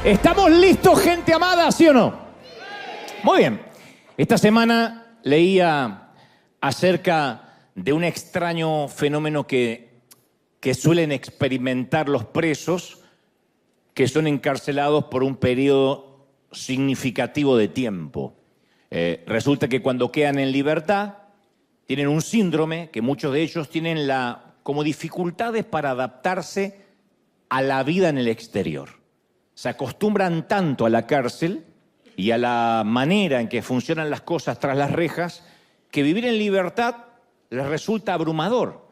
¿Estamos listos, gente amada, sí o no? Muy bien. Esta semana leía acerca de un extraño fenómeno que suelen experimentar los presos que son encarcelados por un periodo significativo de tiempo. Resulta que cuando quedan en libertad tienen un síndrome que muchos de ellos tienen como dificultades para adaptarse a la vida en el exterior. Se acostumbran tanto a la cárcel y a la manera en que funcionan las cosas tras las rejas que vivir en libertad les resulta abrumador.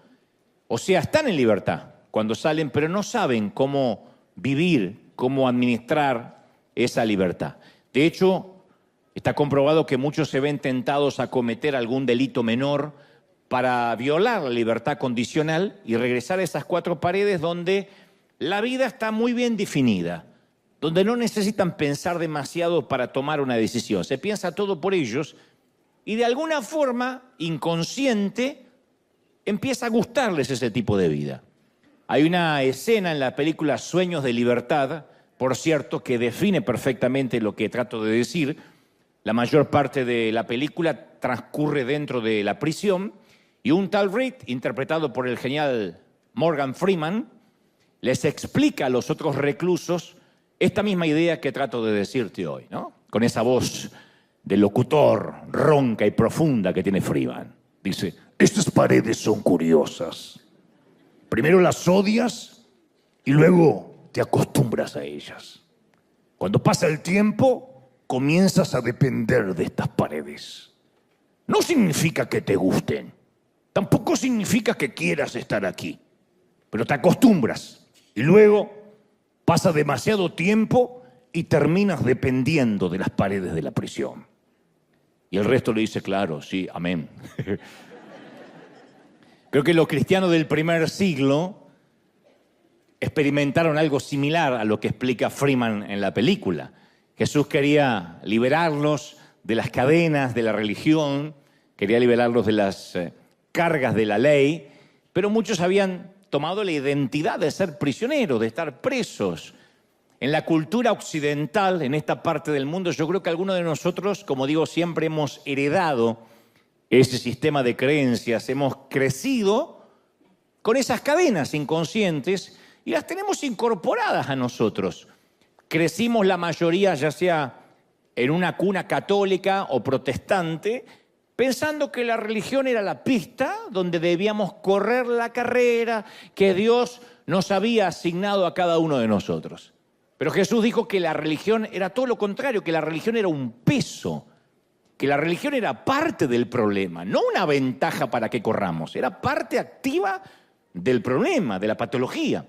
O sea, están en libertad cuando salen, pero no saben cómo vivir, cómo administrar esa libertad. De hecho, está comprobado que muchos se ven tentados a cometer algún delito menor para violar la libertad condicional y regresar a esas cuatro paredes donde la vida está muy bien definida, donde no necesitan pensar demasiado para tomar una decisión. Se piensa todo por ellos y de alguna forma inconsciente empieza a gustarles ese tipo de vida. Hay una escena en la película Sueños de Libertad, por cierto, que define perfectamente lo que trato de decir. La mayor parte de la película transcurre dentro de la prisión y un tal Reed, interpretado por el genial Morgan Freeman, les explica a los otros reclusos esta misma idea que trato de decirte hoy, ¿no? Con esa voz de locutor ronca y profunda que tiene Freeman. Dice, estas paredes son curiosas. Primero las odias y luego te acostumbras a ellas. Cuando pasa el tiempo, comienzas a depender de estas paredes. No significa que te gusten. Tampoco significa que quieras estar aquí. Pero te acostumbras y luego pasa demasiado tiempo y terminas dependiendo de las paredes de la prisión. Y el resto le dice, claro, sí, amén. Creo que los cristianos del primer siglo experimentaron algo similar a lo que explica Freeman en la película. Jesús quería liberarlos de las cadenas de la religión, quería liberarlos de las cargas de la ley, pero muchos habían tomado la identidad de ser prisioneros, de estar presos. En la cultura occidental, en esta parte del mundo, yo creo que algunos de nosotros, como digo, siempre hemos heredado ese sistema de creencias, hemos crecido con esas cadenas inconscientes y las tenemos incorporadas a nosotros. Crecimos la mayoría, ya sea en una cuna católica o protestante, pensando que la religión era la pista donde debíamos correr la carrera que Dios nos había asignado a cada uno de nosotros. Pero Jesús dijo que la religión era todo lo contrario, que la religión era un peso, que la religión era parte del problema, no una ventaja para que corramos, era parte activa del problema, de la patología.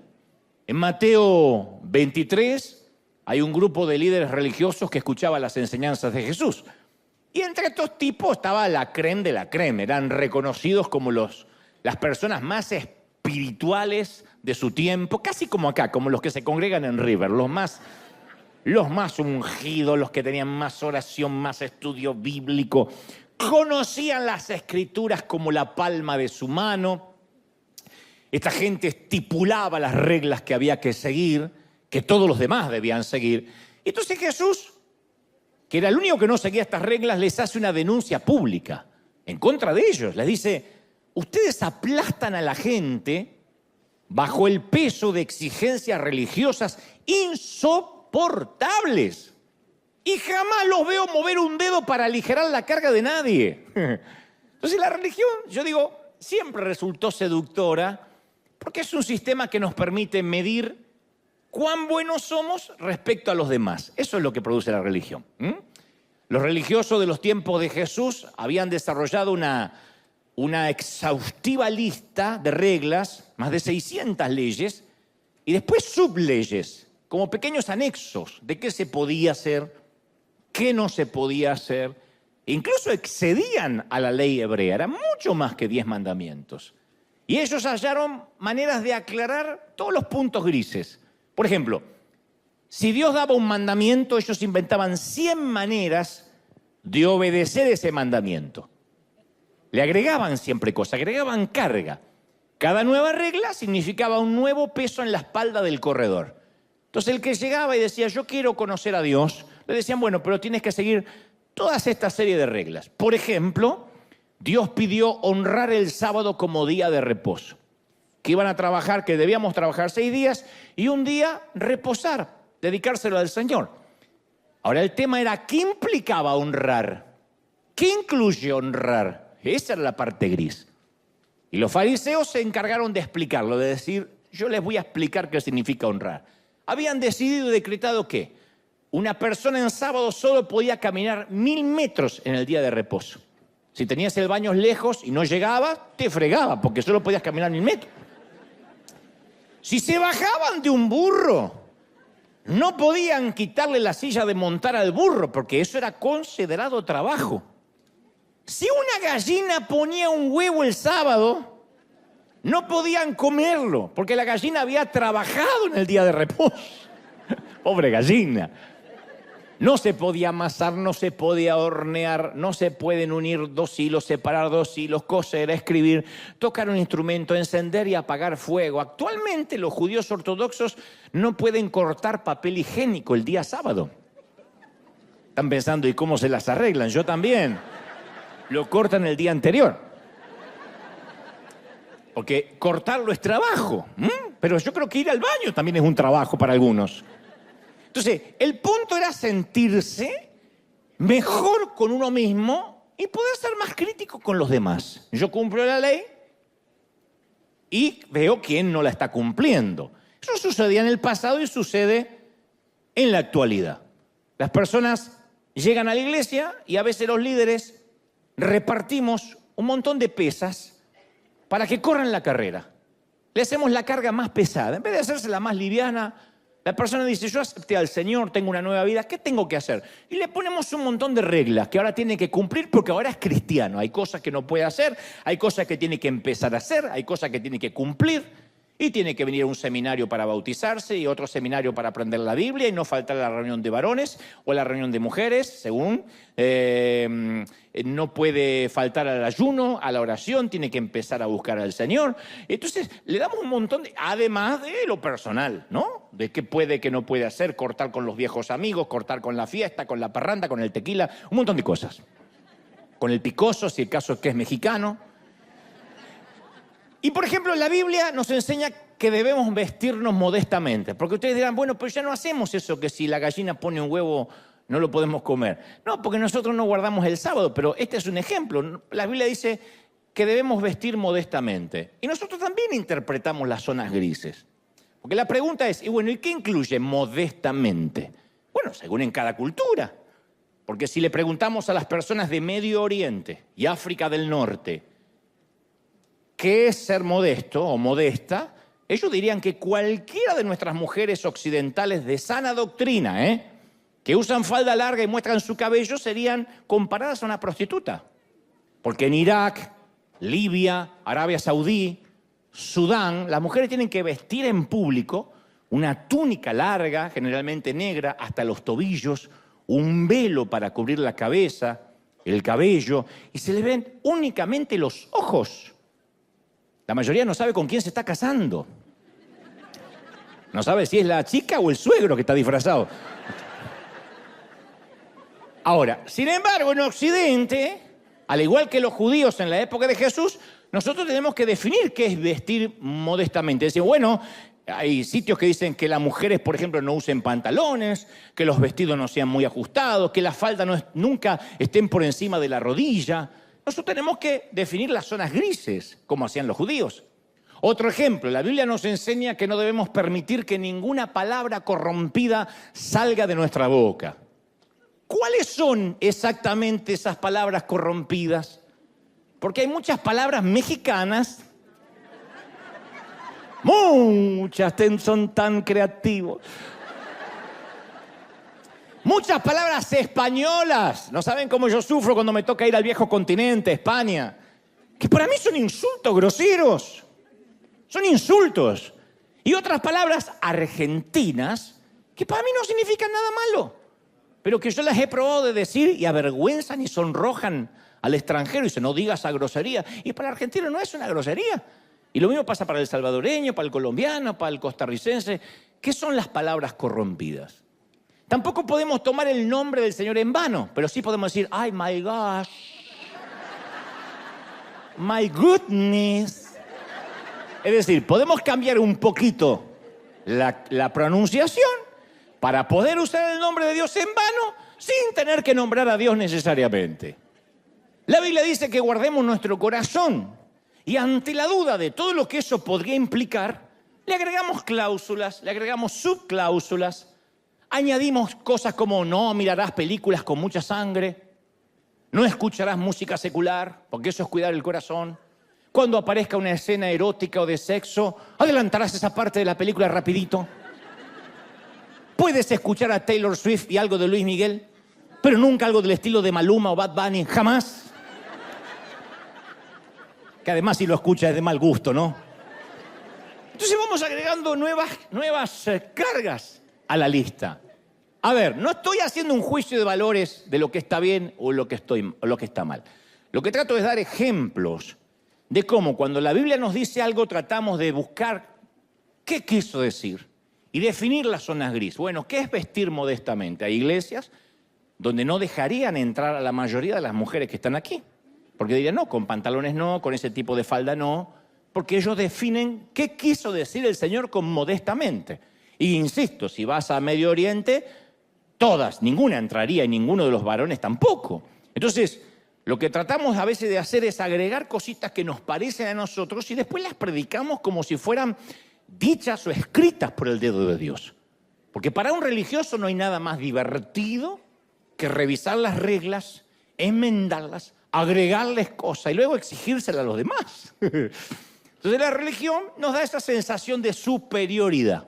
En Mateo 23 hay un grupo de líderes religiosos que escuchaba las enseñanzas de Jesús. Y entre estos tipos estaba la crème de la crème, eran reconocidos como las personas más espirituales de su tiempo, casi como acá, como los que se congregan en River, los más ungidos, los que tenían más oración, más estudio bíblico, conocían las escrituras como la palma de su mano. Esta gente estipulaba las reglas que había que seguir, que todos los demás debían seguir. Entonces Jesús, que era el único que no seguía estas reglas, les hace una denuncia pública en contra de ellos. Les dice, ustedes aplastan a la gente bajo el peso de exigencias religiosas insoportables. Y jamás los veo mover un dedo para aligerar la carga de nadie. Entonces la religión, yo digo, siempre resultó seductora porque es un sistema que nos permite medir cuán buenos somos respecto a los demás. Eso es lo que produce la religión. Los religiosos de los tiempos de Jesús habían desarrollado una exhaustiva lista de reglas, más de 600 leyes, y después subleyes, como pequeños anexos de qué se podía hacer, qué no se podía hacer. Incluso excedían a la ley hebrea, eran mucho más que 10 mandamientos. Y ellos hallaron maneras de aclarar todos los puntos grises. Por ejemplo, si Dios daba un mandamiento, ellos inventaban 100 maneras de obedecer ese mandamiento. Le agregaban siempre cosas, agregaban carga. Cada nueva regla significaba un nuevo peso en la espalda del corredor. Entonces el que llegaba y decía, yo quiero conocer a Dios, le decían, bueno, pero tienes que seguir todas esta serie de reglas. Por ejemplo, Dios pidió honrar el sábado como día de reposo. Que iban a trabajar, que debíamos trabajar 6 días y un día reposar, dedicárselo al Señor. Ahora el tema era, ¿qué implicaba honrar? ¿Qué incluye honrar? Esa era la parte gris. Y los fariseos se encargaron de explicarlo, de decir, yo les voy a explicar qué significa honrar. Habían decidido y decretado que una persona en sábado solo podía caminar 1000 metros en el día de reposo. Si tenías el baño lejos y no llegabas, te fregaba, porque solo podías caminar 1000 metros. Si se bajaban de un burro, no podían quitarle la silla de montar al burro, porque eso era considerado trabajo. Si una gallina ponía un huevo el sábado, no podían comerlo, porque la gallina había trabajado en el día de reposo. Pobre gallina. No se podía amasar, no se podía hornear, no se pueden unir 2 hilos, separar 2 hilos, coser, escribir, tocar un instrumento, encender y apagar fuego. Actualmente los judíos ortodoxos no pueden cortar papel higiénico el día sábado. Están pensando, ¿y cómo se las arreglan? Yo también. Lo cortan el día anterior. Porque cortarlo es trabajo. Pero yo creo que ir al baño también es un trabajo para algunos. Entonces, el punto era sentirse mejor con uno mismo y poder ser más crítico con los demás. Yo cumplo la ley y veo quién no la está cumpliendo. Eso sucedía en el pasado y sucede en la actualidad. Las personas llegan a la iglesia y a veces los líderes repartimos un montón de pesas para que corran la carrera. Le hacemos la carga más pesada. En vez de hacérsela más liviana, la persona dice, yo acepté al Señor, tengo una nueva vida, ¿qué tengo que hacer? Y le ponemos un montón de reglas que ahora tiene que cumplir porque ahora es cristiano. Hay cosas que no puede hacer, hay cosas que tiene que empezar a hacer, hay cosas que tiene que cumplir. Y tiene que venir a un seminario para bautizarse y otro seminario para aprender la Biblia y no faltar a la reunión de varones o a la reunión de mujeres, según. No puede faltar al ayuno, a la oración, tiene que empezar a buscar al Señor. Entonces, le damos un montón de... Además de lo personal, ¿no? De qué puede, qué no puede hacer, cortar con los viejos amigos, cortar con la fiesta, con la parranda, con el tequila, un montón de cosas. Con el picoso, si el caso es que es mexicano. Y, por ejemplo, la Biblia nos enseña que debemos vestirnos modestamente. Porque ustedes dirán, bueno, pues ya no hacemos eso que si la gallina pone un huevo no lo podemos comer. No, porque nosotros no guardamos el sábado, pero este es un ejemplo. La Biblia dice que debemos vestir modestamente. Y nosotros también interpretamos las zonas grises. Porque la pregunta es, y bueno, ¿y qué incluye modestamente? Bueno, según en cada cultura. Porque si le preguntamos a las personas de Medio Oriente y África del Norte, ¿qué es ser modesto o modesta? Ellos dirían que cualquiera de nuestras mujeres occidentales de sana doctrina, que usan falda larga y muestran su cabello, serían comparadas a una prostituta. Porque en Irak, Libia, Arabia Saudí, Sudán, las mujeres tienen que vestir en público una túnica larga, generalmente negra, hasta los tobillos, un velo para cubrir la cabeza, el cabello, y se le ven únicamente los ojos. La mayoría no sabe con quién se está casando. No sabe si es la chica o el suegro que está disfrazado. Ahora, sin embargo, en Occidente, al igual que los judíos en la época de Jesús, nosotros tenemos que definir qué es vestir modestamente. Es decir, bueno, hay sitios que dicen que las mujeres, por ejemplo, no usen pantalones, que los vestidos no sean muy ajustados, que las faldas nunca estén por encima de la rodilla. Nosotros tenemos que definir las zonas grises, como hacían los judíos. Otro ejemplo, la Biblia nos enseña que no debemos permitir que ninguna palabra corrompida salga de nuestra boca. ¿Cuáles son exactamente esas palabras corrompidas? Porque hay muchas palabras mexicanas, muchas son tan creativos. Muchas palabras españolas. No saben cómo yo sufro cuando me toca ir al viejo continente, España. Que para mí son insultos groseros. Son insultos. Y otras palabras argentinas que para mí no significan nada malo. Pero que yo las he probado de decir y avergüenzan y sonrojan al extranjero. Y dice, no digas esa grosería. Y para el argentino no es una grosería. Y lo mismo pasa para el salvadoreño, para el colombiano, para el costarricense. ¿Qué son las palabras corrompidas? Tampoco podemos tomar el nombre del Señor en vano, pero sí podemos decir, ¡ay, my gosh! ¡My goodness! Es decir, podemos cambiar un poquito la pronunciación para poder usar el nombre de Dios en vano sin tener que nombrar a Dios necesariamente. La Biblia dice que guardemos nuestro corazón y ante la duda de todo lo que eso podría implicar, le agregamos cláusulas, le agregamos subcláusulas, añadimos cosas como no mirarás películas con mucha sangre, no escucharás música secular, porque eso es cuidar el corazón. Cuando aparezca una escena erótica o de sexo, adelantarás esa parte de la película rapidito. Puedes escuchar a Taylor Swift y algo de Luis Miguel, pero nunca algo del estilo de Maluma o Bad Bunny, jamás. Que además si lo escuchas es de mal gusto, ¿no? Entonces vamos agregando nuevas cargas a la lista. A ver, no estoy haciendo un juicio de valores de lo que está bien o lo que está mal. Lo que trato es dar ejemplos de cómo cuando la Biblia nos dice algo tratamos de buscar qué quiso decir y definir las zonas gris. Bueno, ¿qué es vestir modestamente? Hay iglesias donde no dejarían entrar a la mayoría de las mujeres que están aquí. Porque dirían, no, con pantalones no, con ese tipo de falda no, porque ellos definen qué quiso decir el Señor con modestamente. Y insisto, si vas a Medio Oriente, todas, ninguna entraría y ninguno de los varones tampoco. Entonces, lo que tratamos a veces de hacer es agregar cositas que nos parecen a nosotros y después las predicamos como si fueran dichas o escritas por el dedo de Dios. Porque para un religioso no hay nada más divertido que revisar las reglas, enmendarlas, agregarles cosas y luego exigírselas a los demás. Entonces la religión nos da esa sensación de superioridad.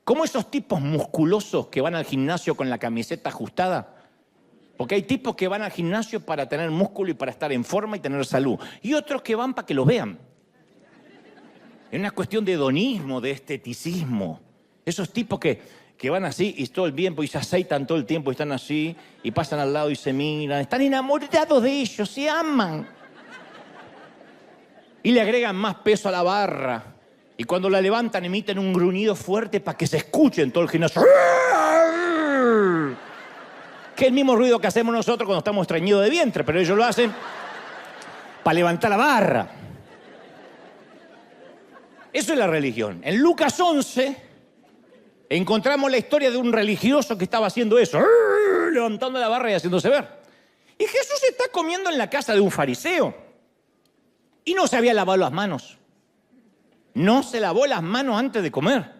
Como esos tipos musculosos que van al gimnasio con la camiseta ajustada. Porque hay tipos que van al gimnasio para tener músculo y para estar en forma y tener salud. Y otros que van para que los vean. Es una cuestión de hedonismo, de esteticismo. Esos tipos que van así y todo el tiempo y se aceitan todo el tiempo y están así y pasan al lado y se miran. Están enamorados de ellos, se aman. Y le agregan más peso a la barra. Y cuando la levantan emiten un gruñido fuerte para que se escuche en todo el gimnasio. Que es el mismo ruido que hacemos nosotros cuando estamos estreñidos de vientre, pero ellos lo hacen para levantar la barra. Eso es la religión. En Lucas 11 encontramos la historia de un religioso que estaba haciendo eso, levantando la barra y haciéndose ver. Y Jesús está comiendo en la casa de un fariseo y no se había lavado las manos. No se lavó las manos antes de comer.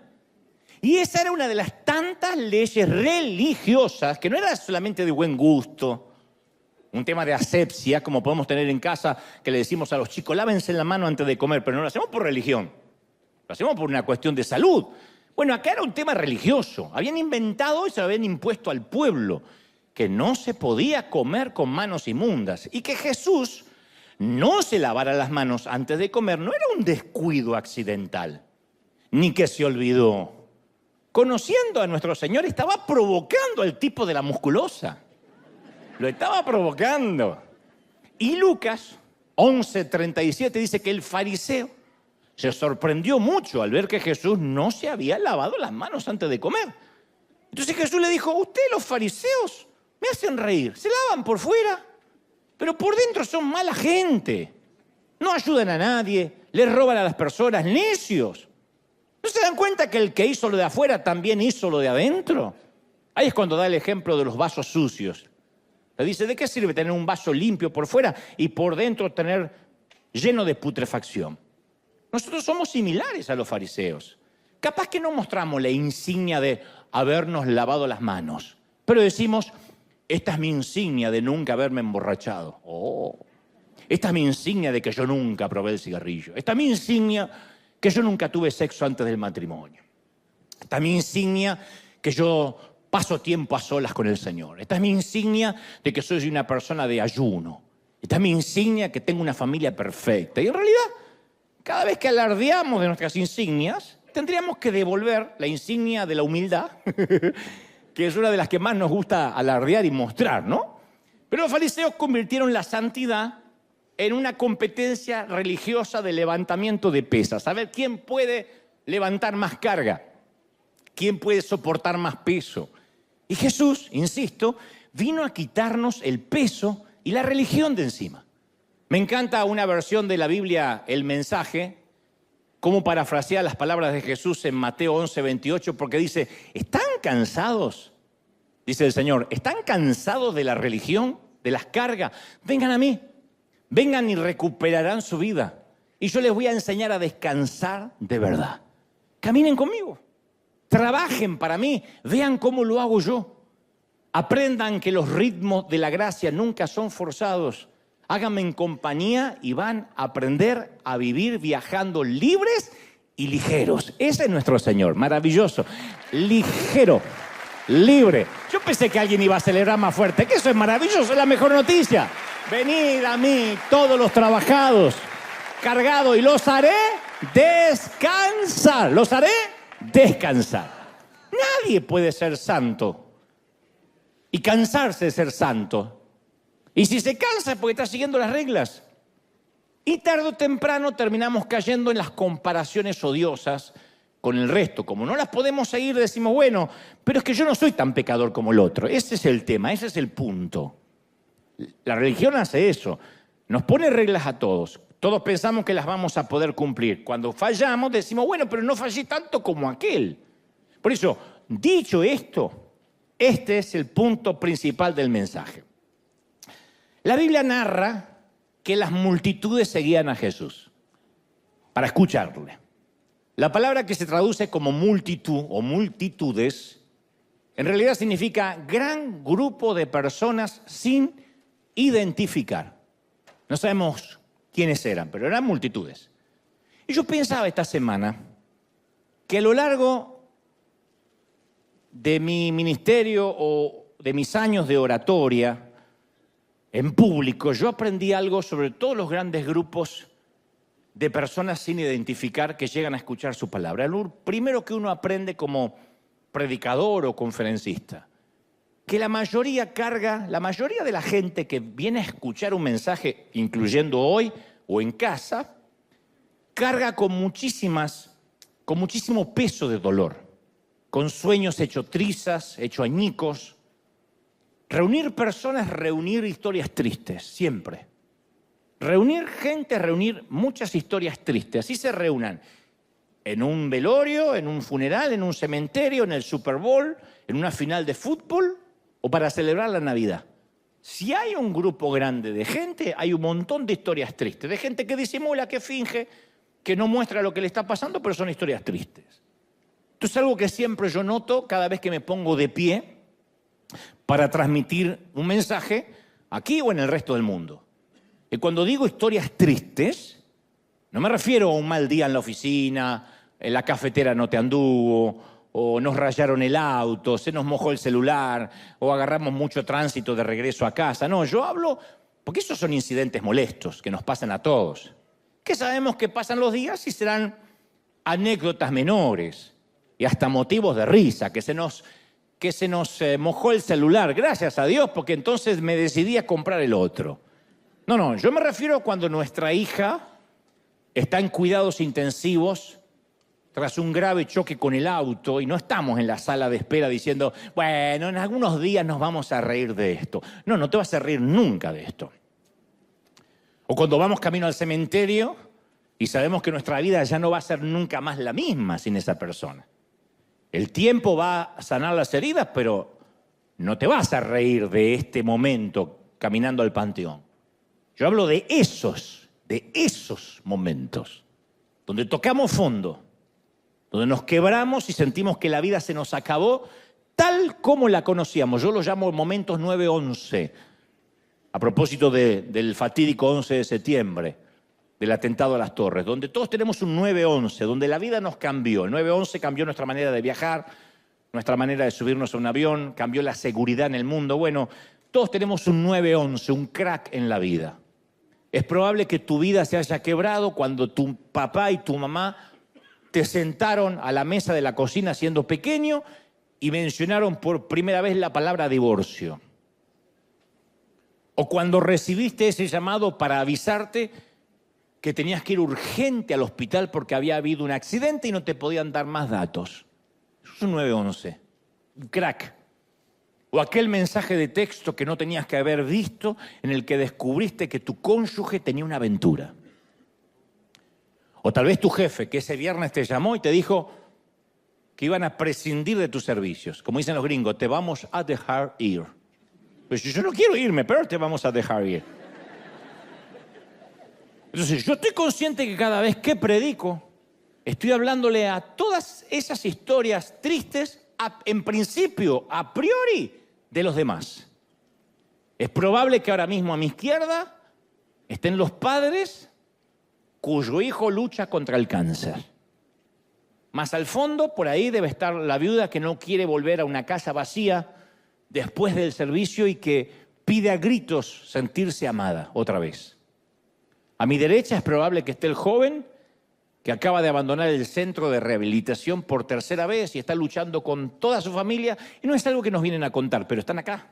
Y esa era una de las tantas leyes religiosas que no era solamente de buen gusto, un tema de asepsia, como podemos tener en casa, que le decimos a los chicos, lávense la mano antes de comer, pero no lo hacemos por religión, lo hacemos por una cuestión de salud. Bueno, acá era un tema religioso. Habían inventado y se lo habían impuesto al pueblo, que no se podía comer con manos inmundas y que Jesús no se lavara las manos antes de comer no era un descuido accidental, ni que se olvidó. Conociendo a nuestro Señor, estaba provocando al tipo de la musculosa. Lo estaba provocando. Y Lucas 11:37 dice que el fariseo se sorprendió mucho al ver que Jesús no se había lavado las manos antes de comer. Entonces Jesús le dijo, ustedes los fariseos me hacen reír, se lavan por fuera, pero por dentro son mala gente. No ayudan a nadie, les roban a las personas, necios. ¿No se dan cuenta que el que hizo lo de afuera también hizo lo de adentro? Ahí es cuando da el ejemplo de los vasos sucios. Le dice, ¿de qué sirve tener un vaso limpio por fuera y por dentro tener lleno de putrefacción? Nosotros somos similares a los fariseos. Capaz que no mostramos la insignia de habernos lavado las manos, pero decimos, esta es mi insignia de nunca haberme emborrachado. Oh. Esta es mi insignia de que yo nunca probé el cigarrillo. Esta es mi insignia que yo nunca tuve sexo antes del matrimonio. Esta es mi insignia que yo paso tiempo a solas con el Señor. Esta es mi insignia de que soy una persona de ayuno. Esta es mi insignia que tengo una familia perfecta. Y en realidad, cada vez que alardeamos de nuestras insignias, tendríamos que devolver la insignia de la humildad, que es una de las que más nos gusta alardear y mostrar, ¿no? Pero los fariseos convirtieron la santidad en una competencia religiosa de levantamiento de pesas. A ver quién puede levantar más carga, quién puede soportar más peso. Y Jesús, insisto, vino a quitarnos el peso y la religión de encima. Me encanta una versión de la Biblia, El Mensaje, cómo parafrasea las palabras de Jesús en Mateo 11:28, porque dice, ¿están cansados? Dice el Señor, ¿están cansados de la religión, de las cargas? Vengan a mí, vengan y recuperarán su vida. Y yo les voy a enseñar a descansar de verdad. Caminen conmigo, trabajen para mí, vean cómo lo hago yo. Aprendan que los ritmos de la gracia nunca son forzados. Háganme en compañía y van a aprender a vivir viajando libres y ligeros. Ese es nuestro Señor, maravilloso, ligero, libre. Yo pensé que alguien iba a celebrar más fuerte, que eso es maravilloso, es la mejor noticia. Venid a mí todos los trabajados, cargados, y los haré descansar. Los haré descansar. Nadie puede ser santo y cansarse de ser santo. Y si se cansa es porque está siguiendo las reglas. Y tarde o temprano terminamos cayendo en las comparaciones odiosas con el resto. Como no las podemos seguir, decimos, bueno, pero es que yo no soy tan pecador como el otro. Ese es el tema, ese es el punto. La religión hace eso. Nos pone reglas a todos. Todos pensamos que las vamos a poder cumplir. Cuando fallamos decimos, bueno, pero no fallé tanto como aquel. Por eso, dicho esto, este es el punto principal del mensaje. La Biblia narra que las multitudes seguían a Jesús para escucharle. La palabra que se traduce como multitud o multitudes, en realidad significa gran grupo de personas sin identificar. No sabemos quiénes eran, pero eran multitudes. Y yo pensaba esta semana que a lo largo de mi ministerio o de mis años de oratoria en público, yo aprendí algo sobre todos los grandes grupos de personas sin identificar que llegan a escuchar su palabra. Lo primero que uno aprende como predicador o conferencista, que la mayoría de la gente que viene a escuchar un mensaje, incluyendo hoy o en casa, carga con muchísimo peso de dolor, con sueños hechos trizas, hechos añicos. Reunir personas, reunir historias tristes, siempre. Reunir gente, reunir muchas historias tristes. Así se reúnan en un velorio, en un funeral, en un cementerio, en el Super Bowl, en una final de fútbol o para celebrar la Navidad. Si hay un grupo grande de gente, hay un montón de historias tristes, de gente que disimula, que finge, que no muestra lo que le está pasando, pero son historias tristes. Esto es algo que siempre yo noto cada vez que me pongo de pie para transmitir un mensaje aquí o en el resto del mundo. Y cuando digo historias tristes, no me refiero a un mal día en la oficina, en la cafetera no te anduvo, o nos rayaron el auto, se nos mojó el celular, o agarramos mucho tránsito de regreso a casa. No, yo hablo, porque esos son incidentes molestos que nos pasan a todos, que sabemos que pasan los días y serán anécdotas menores y hasta motivos de risa, que se nos mojó el celular, gracias a Dios, porque entonces me decidí a comprar el otro. No, yo me refiero a cuando nuestra hija está en cuidados intensivos tras un grave choque con el auto y no estamos en la sala de espera diciendo, bueno, en algunos días nos vamos a reír de esto. No te vas a reír nunca de esto. O cuando vamos camino al cementerio y sabemos que nuestra vida ya no va a ser nunca más la misma sin esa persona. El tiempo va a sanar las heridas, pero no te vas a reír de este momento caminando al panteón. Yo hablo de esos momentos, donde tocamos fondo, donde nos quebramos y sentimos que la vida se nos acabó tal como la conocíamos. Yo los llamo momentos 9/11, a propósito del fatídico 11 de septiembre, del atentado a las Torres, donde todos tenemos un 9/11, donde la vida nos cambió. El 9/11 cambió nuestra manera de viajar, nuestra manera de subirnos a un avión, cambió la seguridad en el mundo. Bueno, todos tenemos un 9/11, un crack en la vida. Es probable que tu vida se haya quebrado cuando tu papá y tu mamá te sentaron a la mesa de la cocina siendo pequeño y mencionaron por primera vez la palabra divorcio. O cuando recibiste ese llamado para avisarte que tenías que ir urgente al hospital porque había habido un accidente y no te podían dar más datos. Eso es un 911, un crack. O aquel mensaje de texto que no tenías que haber visto en el que descubriste que tu cónyuge tenía una aventura. O tal vez tu jefe que ese viernes te llamó y te dijo que iban a prescindir de tus servicios. Como dicen los gringos, te vamos a dejar ir. Pues yo no quiero irme, pero te vamos a dejar ir. Entonces, yo estoy consciente que cada vez que predico, estoy hablándole a todas esas historias tristes, en principio, a priori, de los demás. Es probable que ahora mismo a mi izquierda estén los padres cuyo hijo lucha contra el cáncer. Más al fondo, por ahí debe estar la viuda que no quiere volver a una casa vacía después del servicio y que pide a gritos sentirse amada otra vez. A mi derecha es probable que esté el joven que acaba de abandonar el centro de rehabilitación por tercera vez y está luchando con toda su familia, y no es algo que nos vienen a contar, pero están acá.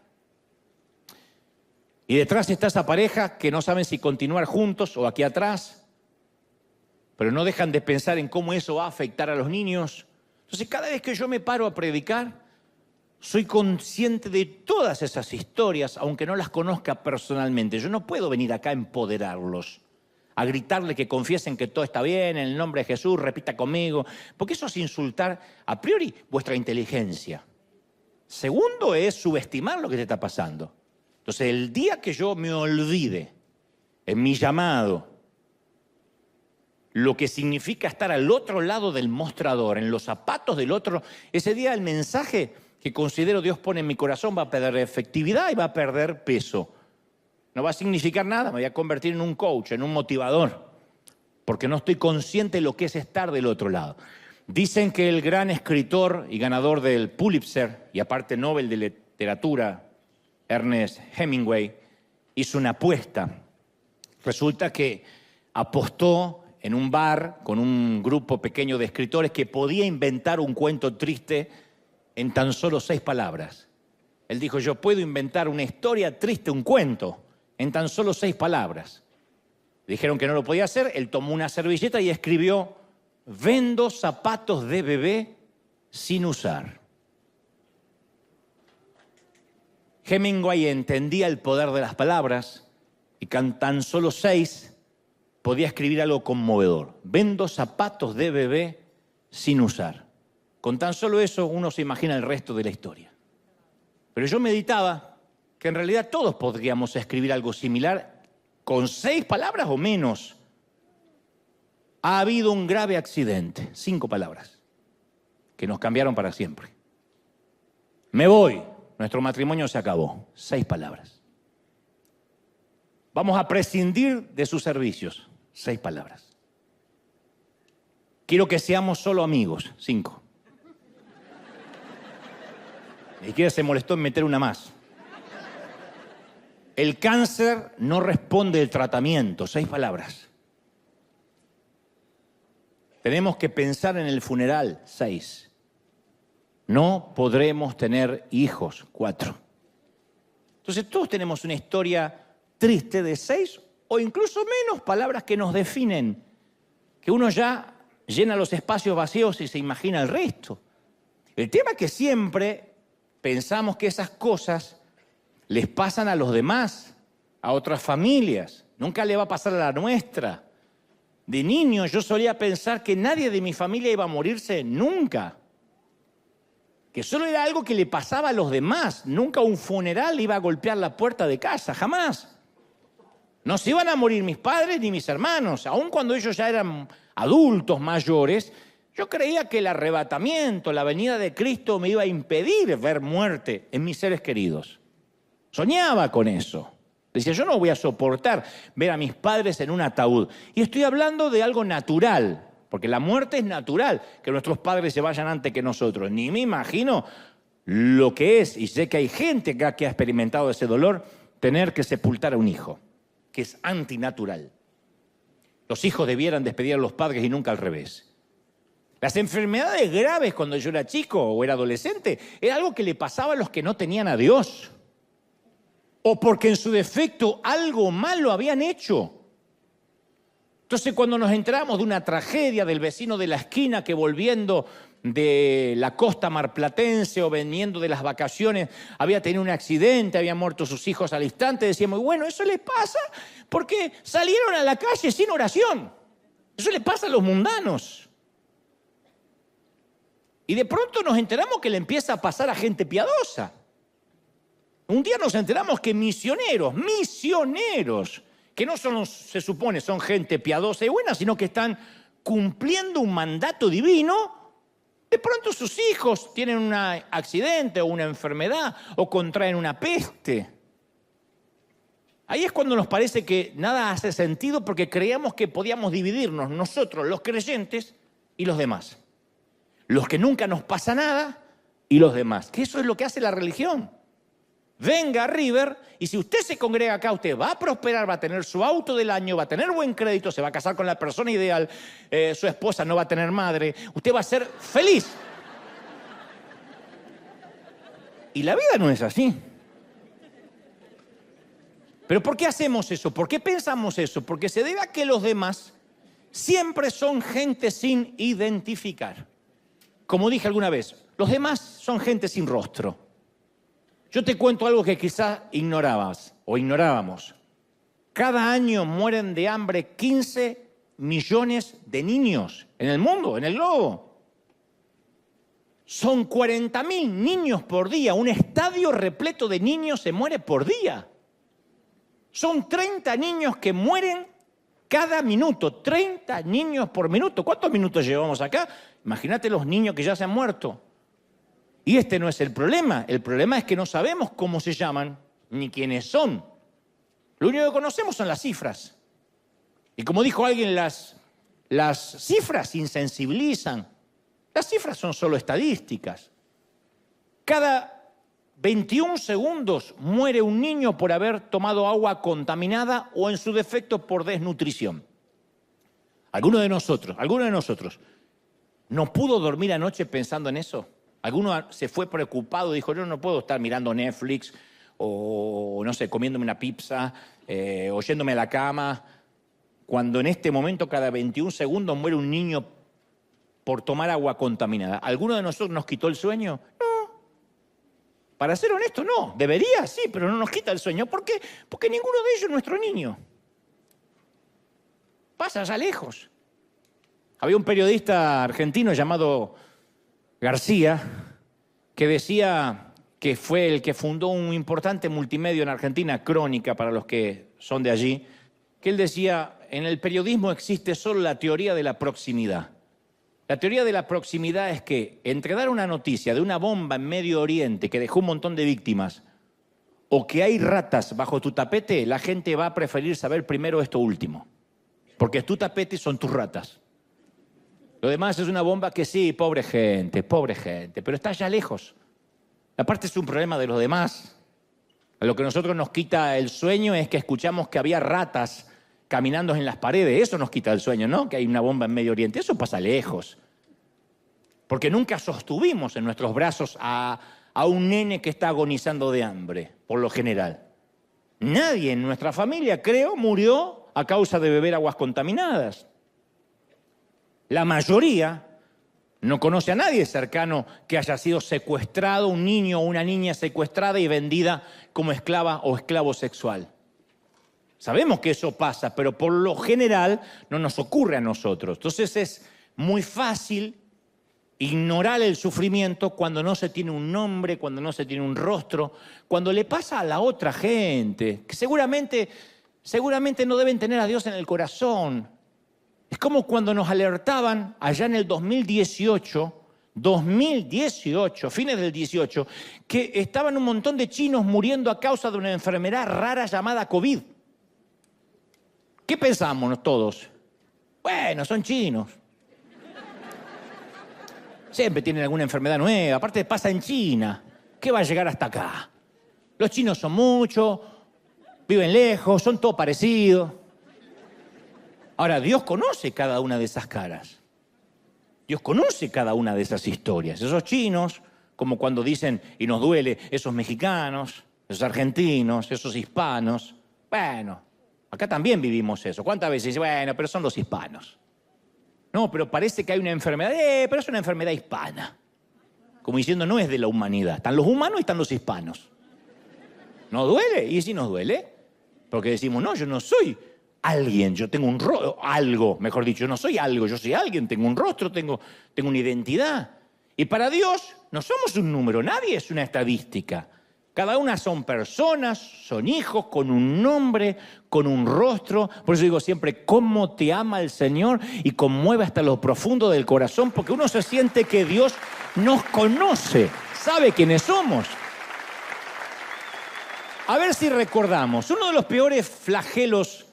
Y detrás está esa pareja que no saben si continuar juntos o aquí atrás, pero no dejan de pensar en cómo eso va a afectar a los niños. Entonces, cada vez que yo me paro a predicar, soy consciente de todas esas historias, aunque no las conozca personalmente. Yo no puedo venir acá a empoderarlos, a gritarle que confiesen que todo está bien, en el nombre de Jesús, repita conmigo, porque eso es insultar a priori vuestra inteligencia. Segundo es subestimar lo que te está pasando. Entonces, el día que yo me olvide en mi llamado lo que significa estar al otro lado del mostrador, en los zapatos del otro, ese día el mensaje que considero Dios pone en mi corazón va a perder efectividad y va a perder peso. No va a significar nada, me voy a convertir en un coach, en un motivador, porque no estoy consciente de lo que es estar del otro lado. Dicen que el gran escritor y ganador del Pulitzer, y aparte Nobel de Literatura, Ernest Hemingway, hizo una apuesta. Resulta que apostó en un bar con un grupo pequeño de escritores que podía inventar un cuento triste en tan solo 6 palabras. Él dijo, yo puedo inventar una historia triste, un cuento, en tan solo 6 palabras. Dijeron que no lo podía hacer, él tomó una servilleta y escribió, vendo zapatos de bebé sin usar. Hemingway entendía el poder de las palabras y con tan solo 6 podía escribir algo conmovedor. Vendo zapatos de bebé sin usar. Con tan solo eso uno se imagina el resto de la historia. Pero yo meditaba que en realidad todos podríamos escribir algo similar con 6 palabras o menos. Ha habido un grave accidente, 5 palabras, que nos cambiaron para siempre. Me voy, nuestro matrimonio se acabó, 6 palabras. Vamos a prescindir de sus servicios, 6 palabras. Quiero que seamos solo amigos, 5. Ni siquiera se molestó en meter una más. El cáncer no responde al tratamiento, 6 palabras. Tenemos que pensar en el funeral, 6. No podremos tener hijos, 4. Entonces todos tenemos una historia triste de 6 o incluso menos palabras que nos definen, que uno ya llena los espacios vacíos y se imagina el resto. El tema es que siempre pensamos que esas cosas les pasan a los demás, a otras familias. Nunca le va a pasar a la nuestra. De niño yo solía pensar que nadie de mi familia iba a morirse nunca. Que solo era algo que le pasaba a los demás. Nunca un funeral iba a golpear la puerta de casa, jamás. No se iban a morir mis padres ni mis hermanos. Aun cuando ellos ya eran adultos mayores, yo creía que el arrebatamiento, la venida de Cristo me iba a impedir ver muerte en mis seres queridos. Soñaba con eso. Decía, yo no voy a soportar ver a mis padres en un ataúd. Y estoy hablando de algo natural, porque la muerte es natural, que nuestros padres se vayan antes que nosotros. Ni me imagino lo que es, y sé que hay gente acá que ha experimentado ese dolor, tener que sepultar a un hijo, que es antinatural. Los hijos debieran despedir a los padres y nunca al revés. Las enfermedades graves cuando yo era chico o era adolescente, era algo que le pasaba a los que no tenían a Dios. o porque en su defecto algo malo habían hecho. Entonces, cuando nos enteramos de una tragedia del vecino de la esquina que volviendo de la costa marplatense o viniendo de las vacaciones había tenido un accidente, habían muerto sus hijos al instante, decíamos, bueno, eso le pasa porque salieron a la calle sin oración. Eso le pasa a los mundanos. Y de pronto nos enteramos que le empieza a pasar a gente piadosa. Un día nos enteramos que misioneros, que no son, se supone, son gente piadosa y buena, sino que están cumpliendo un mandato divino. De pronto sus hijos tienen un accidente o una enfermedad o contraen una peste. Ahí es cuando nos parece que nada hace sentido porque creíamos que podíamos dividirnos nosotros, los creyentes, y los demás. Los que nunca nos pasa nada y los demás. Que eso es lo que hace la religión. Venga a River y si usted se congrega acá, usted va a prosperar, va a tener su auto del año, va a tener buen crédito, se va a casar con la persona ideal, su esposa no va a tener madre, usted va a ser feliz. Y la vida no es así. ¿Pero por qué hacemos eso? ¿Por qué pensamos eso? Porque se debe a que los demás siempre son gente sin identificar. Como dije alguna vez, los demás son gente sin rostro. Yo te cuento algo que quizás ignorabas o ignorábamos. Cada año mueren de hambre 15 millones de niños en el mundo, en el globo. Son 40.000 niños por día. Un estadio repleto de niños se muere por día. Son 30 niños que mueren cada minuto. 30 niños por minuto. ¿Cuántos minutos llevamos acá? Imagínate los niños que ya se han muerto. Y este no es el problema. El problema es que no sabemos cómo se llaman ni quiénes son. Lo único que conocemos son las cifras. Y como dijo alguien, las cifras insensibilizan. Las cifras son solo estadísticas. Cada 21 segundos muere un niño por haber tomado agua contaminada o en su defecto por desnutrición. ¿Alguno de nosotros no pudo dormir anoche pensando en eso? ¿Alguno se fue preocupado y dijo, yo no puedo estar mirando Netflix o, no sé, comiéndome una pizza, o yéndome a la cama, cuando en este momento cada 21 segundos muere un niño por tomar agua contaminada? ¿Alguno de nosotros nos quitó el sueño? No. Para ser honesto, no. Debería, sí, pero no nos quita el sueño. ¿Por qué? Porque ninguno de ellos es nuestro niño. Pasa allá lejos. Había un periodista argentino llamado García, que decía que fue el que fundó un importante multimedio en Argentina, Crónica, para los que son de allí, que él decía, en el periodismo existe solo la teoría de la proximidad. La teoría de la proximidad es que entre dar una noticia de una bomba en Medio Oriente que dejó un montón de víctimas o que hay ratas bajo tu tapete, la gente va a preferir saber primero esto último, porque es tu tapete y son tus ratas. Lo demás es una bomba que sí, pobre gente, pero está allá lejos. Aparte es un problema de los demás. A lo que a nosotros nos quita el sueño es que escuchamos que había ratas caminando en las paredes. Eso nos quita el sueño, ¿no? Que hay una bomba en Medio Oriente. Eso pasa lejos. Porque nunca sostuvimos en nuestros brazos a un nene que está agonizando de hambre, por lo general. Nadie en nuestra familia, creo, murió a causa de beber aguas contaminadas. La mayoría no conoce a nadie cercano que haya sido secuestrado, un niño o una niña secuestrada y vendida como esclava o esclavo sexual. Sabemos que eso pasa, pero por lo general no nos ocurre a nosotros. Entonces es muy fácil ignorar el sufrimiento cuando no se tiene un nombre, cuando no se tiene un rostro, cuando le pasa a la otra gente, que seguramente no deben tener a Dios en el corazón. Es como cuando nos alertaban allá en el 2018, fines del 18, que estaban un montón de chinos muriendo a causa de una enfermedad rara llamada COVID. ¿Qué pensamos todos? Bueno, son chinos. Siempre tienen alguna enfermedad nueva, aparte pasa en China. ¿Qué va a llegar hasta acá? Los chinos son muchos, viven lejos, son todos parecidos. Ahora, Dios conoce cada una de esas caras. Dios conoce cada una de esas historias. Esos chinos, como cuando dicen, y nos duele, esos mexicanos esos argentinos, esos hispanos. Bueno, acá también vivimos eso. ¿Cuántas veces dice, bueno, pero son los hispanos? No, pero parece que hay una enfermedad, pero es una enfermedad hispana. Como diciendo, no es de la humanidad. Están los humanos y están los hispanos. ¿Nos duele? Y sí nos duele. Porque decimos, no, yo no soy alguien, yo tengo un rostro, algo, mejor dicho, yo no soy algo, yo soy alguien, tengo un rostro, tengo una identidad. Y para Dios no somos un número, nadie es una estadística. Cada una son personas, son hijos con un nombre, con un rostro. Por eso digo siempre, cómo te ama el Señor y conmueve hasta lo profundo del corazón, porque uno se siente que Dios nos conoce, sabe quiénes somos. A ver si recordamos, uno de los peores flagelos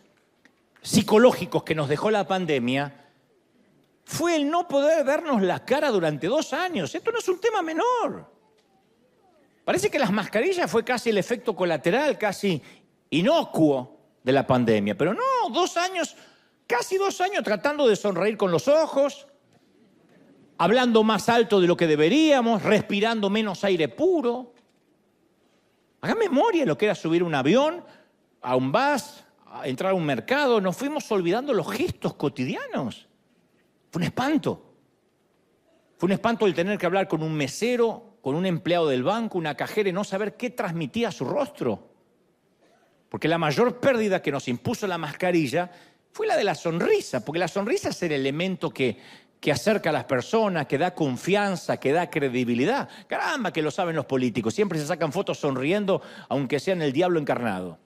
psicológicos que nos dejó la pandemia fue el no poder vernos la cara durante 2 años. Esto no es un tema menor. Parece que las mascarillas fue casi el efecto colateral, casi inocuo de la pandemia. Pero no, 2 años, casi 2 años tratando de sonreír con los ojos, hablando más alto de lo que deberíamos, respirando menos aire puro. Hagan memoria de lo que era subir un avión, a un bus, a entrar a un mercado. Nos fuimos olvidando los gestos cotidianos. Fue un espanto. Fue un espanto el tener que hablar con un mesero, con un empleado del banco, una cajera y no saber qué transmitía su rostro. Porque la mayor pérdida que nos impuso la mascarilla fue la de la sonrisa, porque la sonrisa es el elemento que acerca a las personas, que da confianza, que da credibilidad. Caramba, que lo saben los políticos, siempre se sacan fotos sonriendo, aunque sean el diablo encarnado.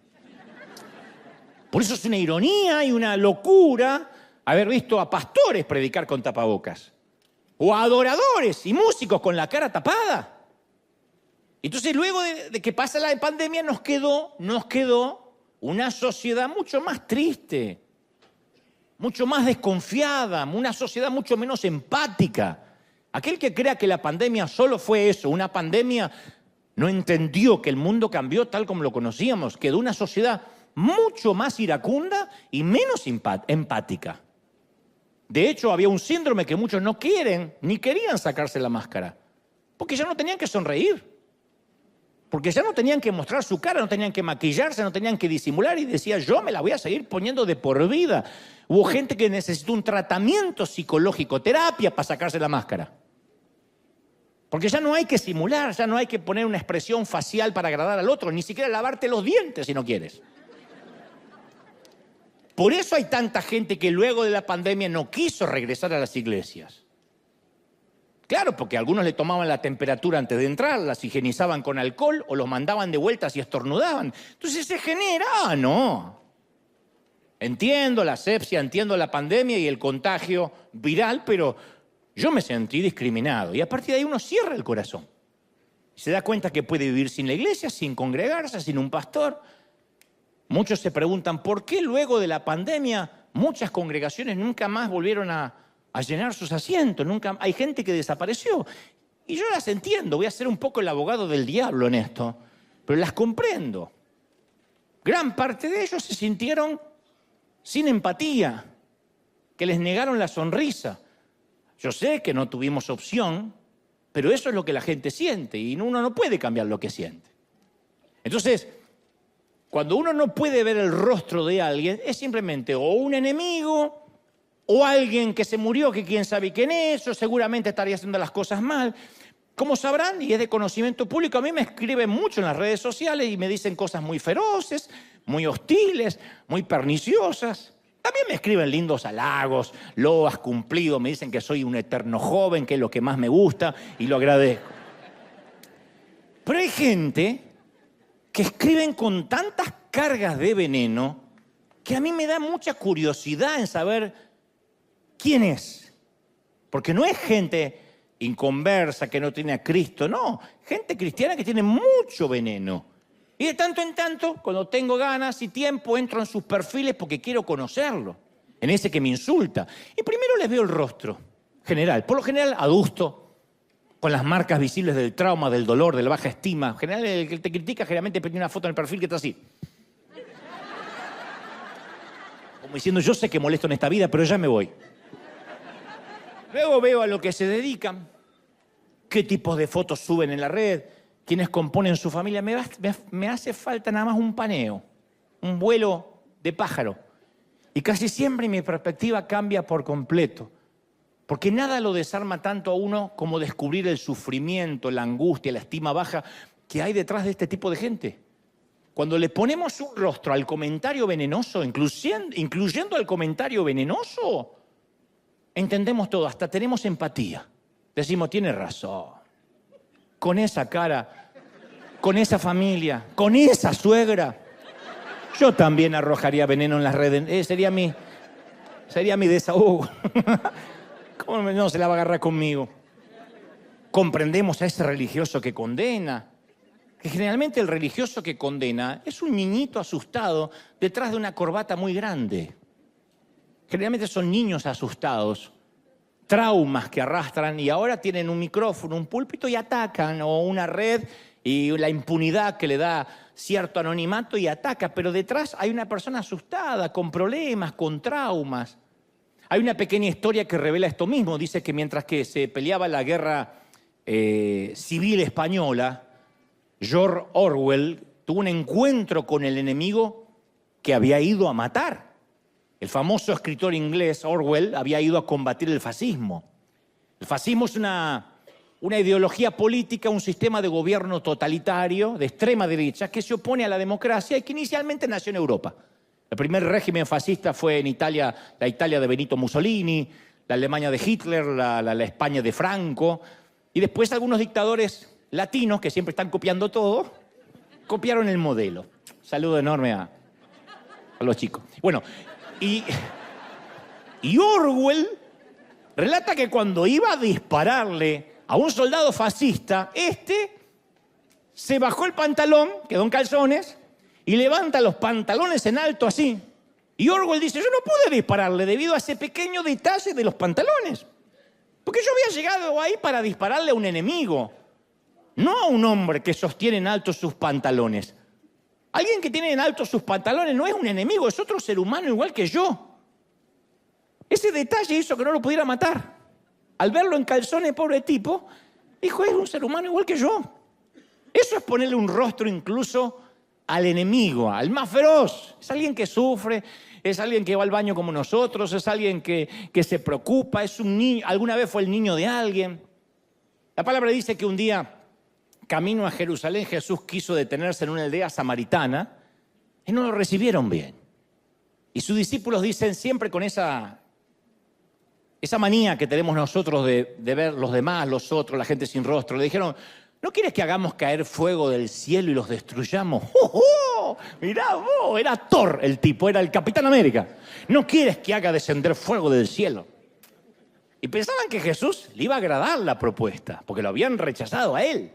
Por eso es una ironía y una locura haber visto a pastores predicar con tapabocas. O a adoradores y músicos con la cara tapada. Entonces, luego de que pasa la pandemia, nos quedó una sociedad mucho más triste, mucho más desconfiada, una sociedad mucho menos empática. Aquel que crea que la pandemia solo fue eso, una pandemia, no entendió que el mundo cambió tal como lo conocíamos. Quedó una sociedad mucho más iracunda y menos empática. De hecho, había un síndrome que muchos no quieren, ni querían sacarse la máscara, porque ya no tenían que sonreír, porque ya no tenían que mostrar su cara, no tenían que maquillarse, no tenían que disimular, y decía, yo me la voy a seguir poniendo de por vida. Hubo gente que necesitó un tratamiento psicológico, terapia, para sacarse la máscara. Porque ya no hay que simular, ya no hay que poner una expresión facial para agradar al otro, ni siquiera lavarte los dientes si no quieres. Por eso hay tanta gente que luego de la pandemia no quiso regresar a las iglesias. Claro, porque algunos le tomaban la temperatura antes de entrar, las higienizaban con alcohol o los mandaban de vuelta si estornudaban. Entonces se genera, no. Entiendo la asepsia, entiendo la pandemia y el contagio viral, pero yo me sentí discriminado. Y a partir de ahí uno cierra el corazón. Se da cuenta que puede vivir sin la iglesia, sin congregarse, sin un pastor. Muchos se preguntan, ¿por qué luego de la pandemia muchas congregaciones nunca más volvieron a llenar sus asientos? Hay gente que desapareció. Y yo las entiendo, voy a ser un poco el abogado del diablo en esto, pero las comprendo. Gran parte de ellos se sintieron sin empatía, que les negaron la sonrisa. Yo sé que no tuvimos opción, pero eso es lo que la gente siente y uno no puede cambiar lo que siente. Entonces, cuando uno no puede ver el rostro de alguien, es simplemente o un enemigo o alguien que se murió, que quién sabe quién es, o seguramente estaría haciendo las cosas mal. Como sabrán, y es de conocimiento público, a mí me escriben mucho en las redes sociales y me dicen cosas muy feroces, muy hostiles, muy perniciosas. También me escriben lindos halagos, lo has cumplido, me dicen que soy un eterno joven, que es lo que más me gusta y lo agradezco. Pero hay gente que escriben con tantas cargas de veneno que a mí me da mucha curiosidad en saber quién es. Porque no es gente inconversa que no tiene a Cristo, no. Gente cristiana que tiene mucho veneno. Y de tanto en tanto, cuando tengo ganas y tiempo, entro en sus perfiles porque quiero conocerlo. En ese que me insulta. Y primero les veo el rostro, general. Por lo general, adusto, con las marcas visibles del trauma, del dolor, de la baja estima. En general, el que te critica generalmente pone una foto en el perfil que está así. Como diciendo, yo sé que molesto en esta vida, pero ya me voy. Luego veo a lo que se dedican, qué tipos de fotos suben en la red, quienes componen su familia, me hace falta nada más un paneo, un vuelo de pájaro. Y casi siempre mi perspectiva cambia por completo. Porque nada lo desarma tanto a uno como descubrir el sufrimiento, la angustia, la estima baja que hay detrás de este tipo de gente. Cuando le ponemos un rostro al comentario venenoso, incluyendo al comentario venenoso, entendemos todo, hasta tenemos empatía. Decimos, tiene razón. Con esa cara, con esa familia, con esa suegra, yo también arrojaría veneno en las redes. Sería mi desahogo. ¿Cómo no se la va a agarrar conmigo? Comprendemos a ese religioso que condena. Que generalmente el religioso que condena es un niñito asustado detrás de una corbata muy grande. Generalmente son niños asustados, traumas que arrastran y ahora tienen un micrófono, un púlpito y atacan, o una red y la impunidad que le da cierto anonimato y ataca, pero detrás hay una persona asustada, con problemas, con traumas. Hay una pequeña historia que revela esto mismo. Dice que mientras que se peleaba la guerra civil española, George Orwell tuvo un encuentro con el enemigo que había ido a matar. El famoso escritor inglés Orwell había ido a combatir el fascismo. El fascismo es una ideología política, un sistema de gobierno totalitario de extrema derecha que se opone a la democracia y que inicialmente nació en Europa. El primer régimen fascista fue en Italia, la Italia de Benito Mussolini, la Alemania de Hitler, la España de Franco, y después algunos dictadores latinos, que siempre están copiando todo, copiaron el modelo. Saludo enorme a los chicos. Bueno, y Orwell relata que cuando iba a dispararle a un soldado fascista, se bajó el pantalón, quedó en calzones, y levanta los pantalones en alto así. Y Orwell dice, yo no pude dispararle debido a ese pequeño detalle de los pantalones. Porque yo había llegado ahí para dispararle a un enemigo, no a un hombre que sostiene en alto sus pantalones. Alguien que tiene en alto sus pantalones no es un enemigo, es otro ser humano igual que yo. Ese detalle hizo que no lo pudiera matar. Al verlo en calzones, pobre tipo, dijo, es un ser humano igual que yo. Eso es ponerle un rostro incluso al enemigo, al más feroz. Es alguien que sufre, es alguien que va al baño como nosotros, es alguien que se preocupa, es un niño, alguna vez fue el niño de alguien. La palabra dice que un día, camino a Jerusalén, Jesús quiso detenerse en una aldea samaritana y no lo recibieron bien. Y sus discípulos dicen siempre con esa manía que tenemos nosotros de ver los demás, los otros, la gente sin rostro, le dijeron, ¿no quieres que hagamos caer fuego del cielo y los destruyamos? ¡Oh, oh! Mirá vos, era Thor el tipo, era el Capitán América. ¿No quieres que haga descender fuego del cielo? Y pensaban que Jesús le iba a agradar la propuesta, porque lo habían rechazado a él.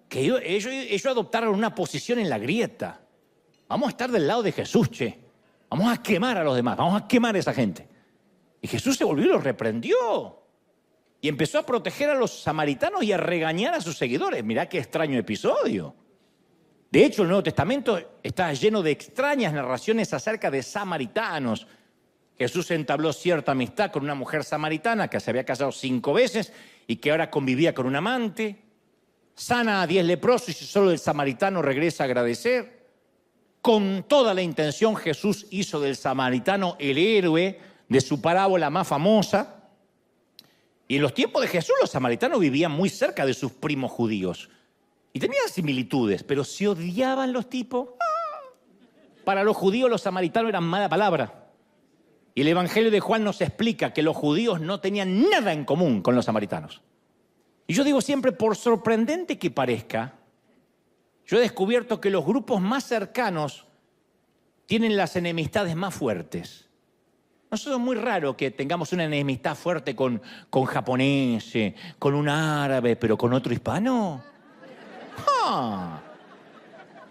Que ellos adoptaron una posición en la grieta. Vamos a estar del lado de Jesús, che. Vamos a quemar a los demás, vamos a quemar a esa gente. Y Jesús se volvió y los reprendió. Y empezó a proteger a los samaritanos y a regañar a sus seguidores. Mirá qué extraño episodio. De hecho, el Nuevo Testamento está lleno de extrañas narraciones acerca de samaritanos. Jesús entabló cierta amistad con una mujer samaritana que se había casado 5 veces y que ahora convivía con un amante. Sana a 10 leprosos y solo el samaritano regresa a agradecer. Con toda la intención, Jesús hizo del samaritano el héroe de su parábola más famosa. Y en los tiempos de Jesús los samaritanos vivían muy cerca de sus primos judíos. Y tenían similitudes, pero se odiaban los tipos. Para los judíos los samaritanos eran mala palabra. Y el Evangelio de Juan nos explica que los judíos no tenían nada en común con los samaritanos. Y yo digo siempre, por sorprendente que parezca, yo he descubierto que los grupos más cercanos tienen las enemistades más fuertes. Nosotros es muy raro que tengamos una enemistad fuerte con japoneses, con un árabe, pero con otro hispano.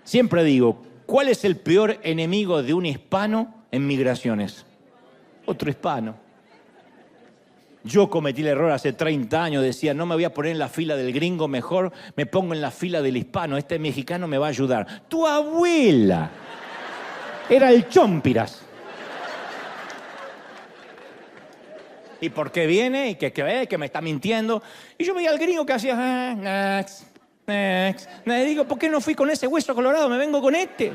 Siempre digo, ¿cuál es el peor enemigo de un hispano en migraciones? Otro hispano. Yo cometí el error hace 30 años, decía, no me voy a poner en la fila del gringo, mejor me pongo en la fila del hispano, este mexicano me va a ayudar. Tu abuela era el Chompiras. ¿Y por qué viene? ¿Y que me está mintiendo? Y yo veía al gringo que hacía, next, Digo, ¿por qué no fui con ese hueso colorado? Me vengo con este.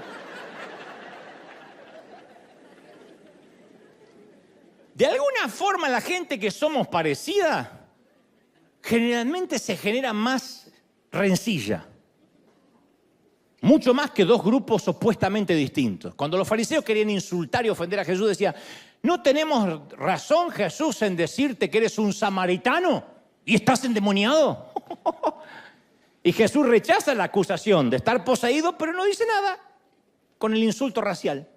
De alguna forma la gente que somos parecida, generalmente se genera más rencilla. Mucho más que dos grupos opuestamente distintos. Cuando los fariseos querían insultar y ofender a Jesús, decía, ¿no tenemos razón, Jesús, en decirte que eres un samaritano y estás endemoniado? Y Jesús rechaza la acusación de estar poseído, pero no dice nada con el insulto racial.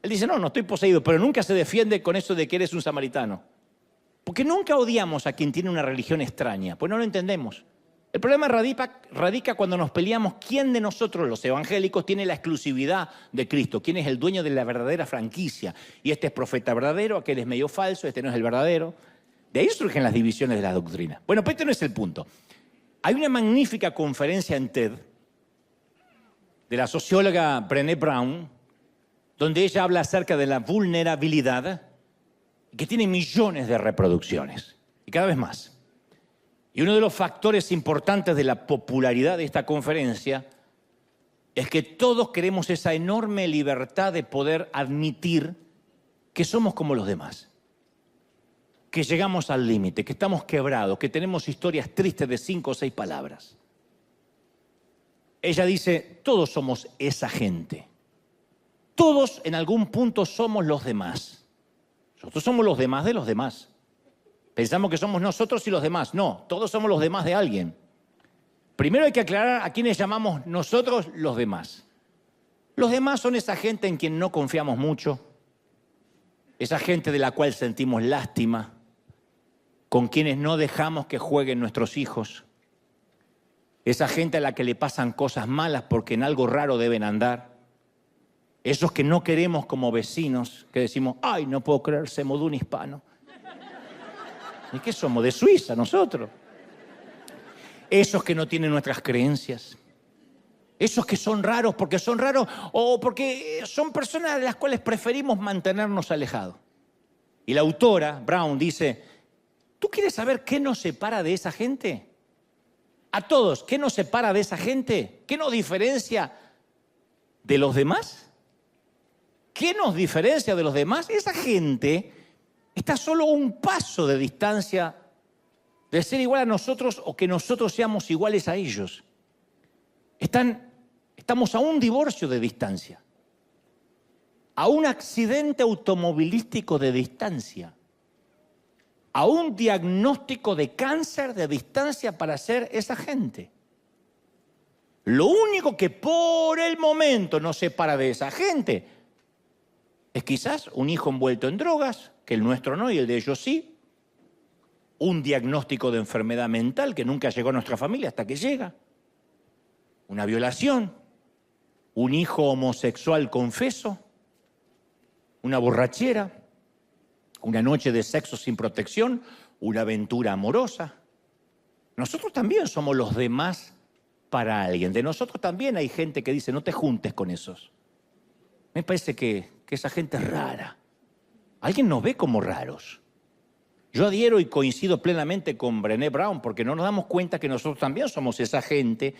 Él dice, no estoy poseído, pero nunca se defiende con eso de que eres un samaritano. Porque nunca odiamos a quien tiene una religión extraña, pues no lo entendemos. El problema radica cuando nos peleamos quién de nosotros, los evangélicos, tiene la exclusividad de Cristo, quién es el dueño de la verdadera franquicia. Y este es profeta verdadero, aquel es medio falso, este no es el verdadero. De ahí surgen las divisiones de la doctrina. Bueno, pero este no es el punto. Hay una magnífica conferencia en TED de la socióloga Brené Brown, donde ella habla acerca de la vulnerabilidad, que tiene millones de reproducciones, y cada vez más. Y uno de los factores importantes de la popularidad de esta conferencia es que todos queremos esa enorme libertad de poder admitir que somos como los demás, que llegamos al límite, que estamos quebrados, que tenemos historias tristes de 5 o 6 palabras. Ella dice, todos somos esa gente. Todos en algún punto somos los demás. Nosotros somos los demás de los demás. Pensamos que somos nosotros y los demás. No, todos somos los demás de alguien. Primero hay que aclarar a quiénes llamamos nosotros los demás. Los demás son esa gente en quien no confiamos mucho, esa gente de la cual sentimos lástima, con quienes no dejamos que jueguen nuestros hijos, esa gente a la que le pasan cosas malas porque en algo raro deben andar, esos que no queremos como vecinos, que decimos, ay, no puedo creer, somos de un hispano. ¿Y qué somos? ¿De Suiza nosotros? Esos que no tienen nuestras creencias. Esos que son raros porque son raros o porque son personas de las cuales preferimos mantenernos alejados. Y la autora, Brown, dice, ¿tú quieres saber qué nos separa de esa gente? A todos, ¿qué nos separa de esa gente? ¿Qué nos diferencia de los demás? ¿Qué nos diferencia de los demás? Esa gente está solo a un paso de distancia de ser igual a nosotros o que nosotros seamos iguales a ellos. Estamos a un divorcio de distancia, a un accidente automovilístico de distancia, a un diagnóstico de cáncer de distancia para ser esa gente. Lo único que por el momento nos separa de esa gente es quizás un hijo envuelto en drogas, que el nuestro no y el de ellos sí. Un diagnóstico de enfermedad mental que nunca llegó a nuestra familia hasta que llega. Una violación. Un hijo homosexual confeso. Una borrachera. Una noche de sexo sin protección. Una aventura amorosa. Nosotros también somos los demás para alguien. De nosotros también hay gente que dice, no te juntes con esos. Me parece que esa gente es rara. Alguien nos ve como raros. Yo adhiero y coincido plenamente con Brené Brown porque no nos damos cuenta que nosotros también somos esa gente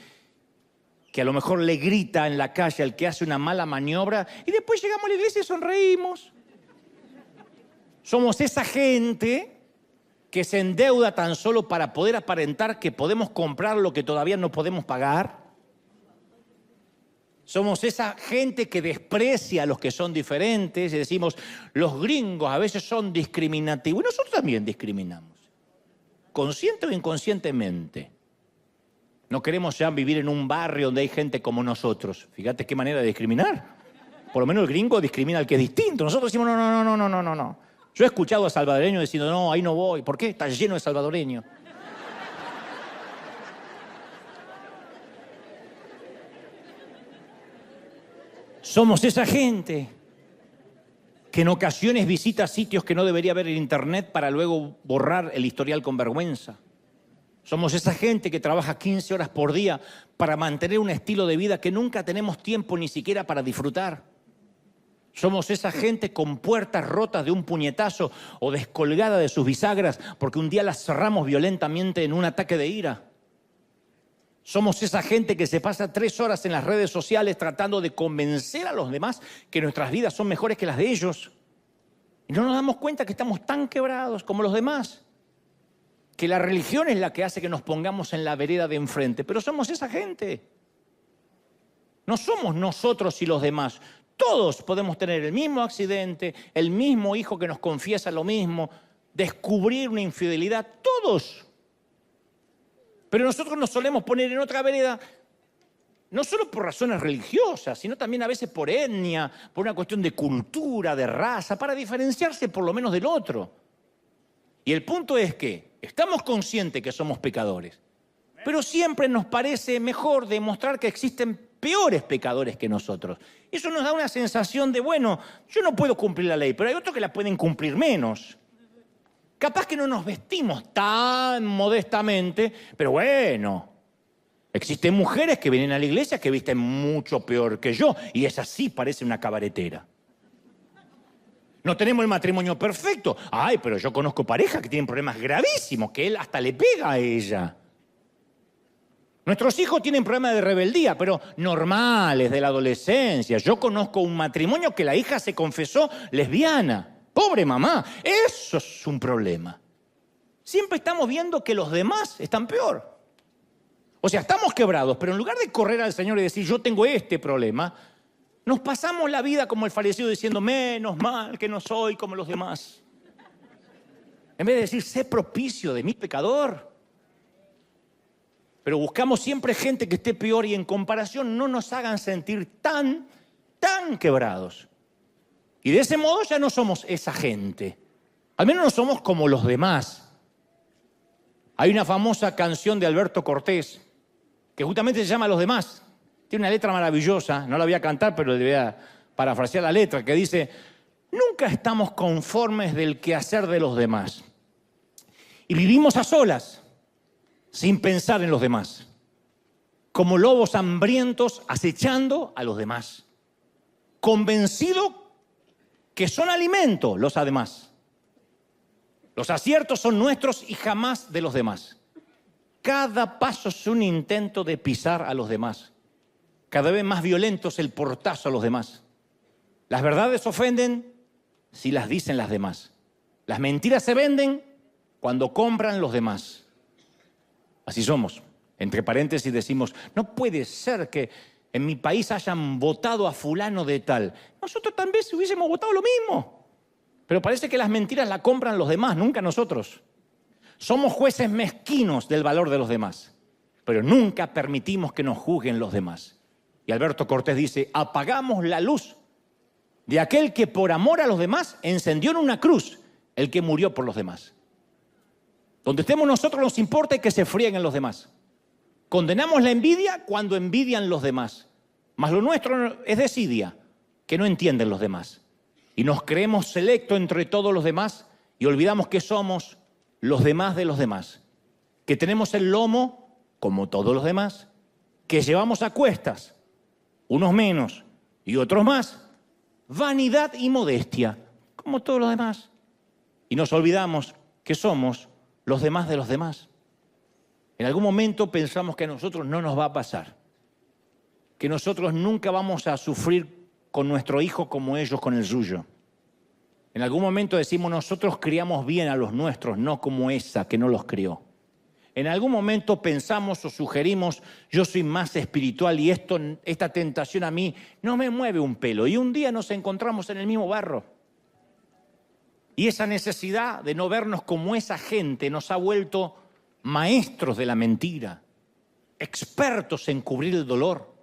que a lo mejor le grita en la calle al que hace una mala maniobra y después llegamos a la iglesia y sonreímos. Somos esa gente que se endeuda tan solo para poder aparentar que podemos comprar lo que todavía no podemos pagar. Somos esa gente que desprecia a los que son diferentes y decimos, los gringos a veces son discriminativos. Y nosotros también discriminamos, consciente o inconscientemente. No queremos ya vivir en un barrio donde hay gente como nosotros. Fíjate qué manera de discriminar. Por lo menos el gringo discrimina al que es distinto. Nosotros decimos, no. Yo he escuchado a salvadoreños diciendo, no, ahí no voy. ¿Por qué? Está lleno de salvadoreños. Somos esa gente que en ocasiones visita sitios que no debería ver en internet para luego borrar el historial con vergüenza. Somos esa gente que trabaja 15 horas por día para mantener un estilo de vida que nunca tenemos tiempo ni siquiera para disfrutar. Somos esa gente con puertas rotas de un puñetazo o descolgada de sus bisagras porque un día las cerramos violentamente en un ataque de ira. Somos esa gente que se pasa 3 horas en las redes sociales tratando de convencer a los demás que nuestras vidas son mejores que las de ellos. Y no nos damos cuenta que estamos tan quebrados como los demás. Que la religión es la que hace que nos pongamos en la vereda de enfrente. Pero somos esa gente. No somos nosotros y los demás. Todos podemos tener el mismo accidente, el mismo hijo que nos confiesa lo mismo, descubrir una infidelidad, todos. Pero nosotros nos solemos poner en otra vereda, no solo por razones religiosas, sino también a veces por etnia, por una cuestión de cultura, de raza, para diferenciarse por lo menos del otro. Y el punto es que estamos conscientes que somos pecadores, pero siempre nos parece mejor demostrar que existen peores pecadores que nosotros. Eso nos da una sensación de, bueno, yo no puedo cumplir la ley, pero hay otros que la pueden cumplir menos. Capaz que no nos vestimos tan modestamente, pero bueno, existen mujeres que vienen a la iglesia que visten mucho peor que yo, y esa sí parece una cabaretera. No tenemos el matrimonio perfecto. Ay, pero yo conozco parejas que tienen problemas gravísimos, que él hasta le pega a ella. Nuestros hijos tienen problemas de rebeldía, pero normales, de la adolescencia. Yo conozco un matrimonio que la hija se confesó lesbiana. Pobre mamá, eso es un problema. Siempre estamos viendo que los demás están peor. O sea, estamos quebrados, pero en lugar de correr al Señor y decir, yo tengo este problema, nos pasamos la vida como el fariseo diciendo, menos mal que no soy como los demás. En vez de decir, sé propicio de mi pecador. Pero buscamos siempre gente que esté peor y en comparación no nos hagan sentir tan quebrados. Y de ese modo ya no somos esa gente. Al menos no somos como los demás. Hay una famosa canción de Alberto Cortés que justamente se llama Los Demás. Tiene una letra maravillosa, no la voy a cantar, pero le voy a parafrasear la letra, que dice, nunca estamos conformes del quehacer de los demás. Y vivimos a solas, sin pensar en los demás. Como lobos hambrientos acechando a los demás. Convencidos que son alimento los además. Los aciertos son nuestros y jamás de los demás. Cada paso es un intento de pisar a los demás. Cada vez más violento es el portazo a los demás. Las verdades ofenden si las dicen las demás. Las mentiras se venden cuando compran los demás. Así somos. Entre paréntesis decimos, no puede ser que en mi país hayan votado a fulano de tal. Nosotros también hubiésemos votado lo mismo. Pero parece que las mentiras las compran los demás, nunca nosotros. Somos jueces mezquinos del valor de los demás, pero nunca permitimos que nos juzguen los demás. Y Alberto Cortés dice, apagamos la luz de aquel que por amor a los demás encendió en una cruz el que murió por los demás. Donde estemos nosotros nos importa que se frieguen los demás. Condenamos la envidia cuando envidian los demás. Mas lo nuestro es desidia, que no entienden los demás. Y nos creemos selecto entre todos los demás y olvidamos que somos los demás de los demás. Que tenemos el lomo, como todos los demás, que llevamos a cuestas, unos menos y otros más, vanidad y modestia, como todos los demás. Y nos olvidamos que somos los demás de los demás. En algún momento pensamos que a nosotros no nos va a pasar, que nosotros nunca vamos a sufrir con nuestro hijo como ellos con el suyo. En algún momento decimos, nosotros criamos bien a los nuestros, no como esa que no los crió. En algún momento pensamos o sugerimos, yo soy más espiritual y esta tentación a mí no me mueve un pelo. Y un día nos encontramos en el mismo barro. Y esa necesidad de no vernos como esa gente nos ha vuelto maestros de la mentira, expertos en cubrir el dolor,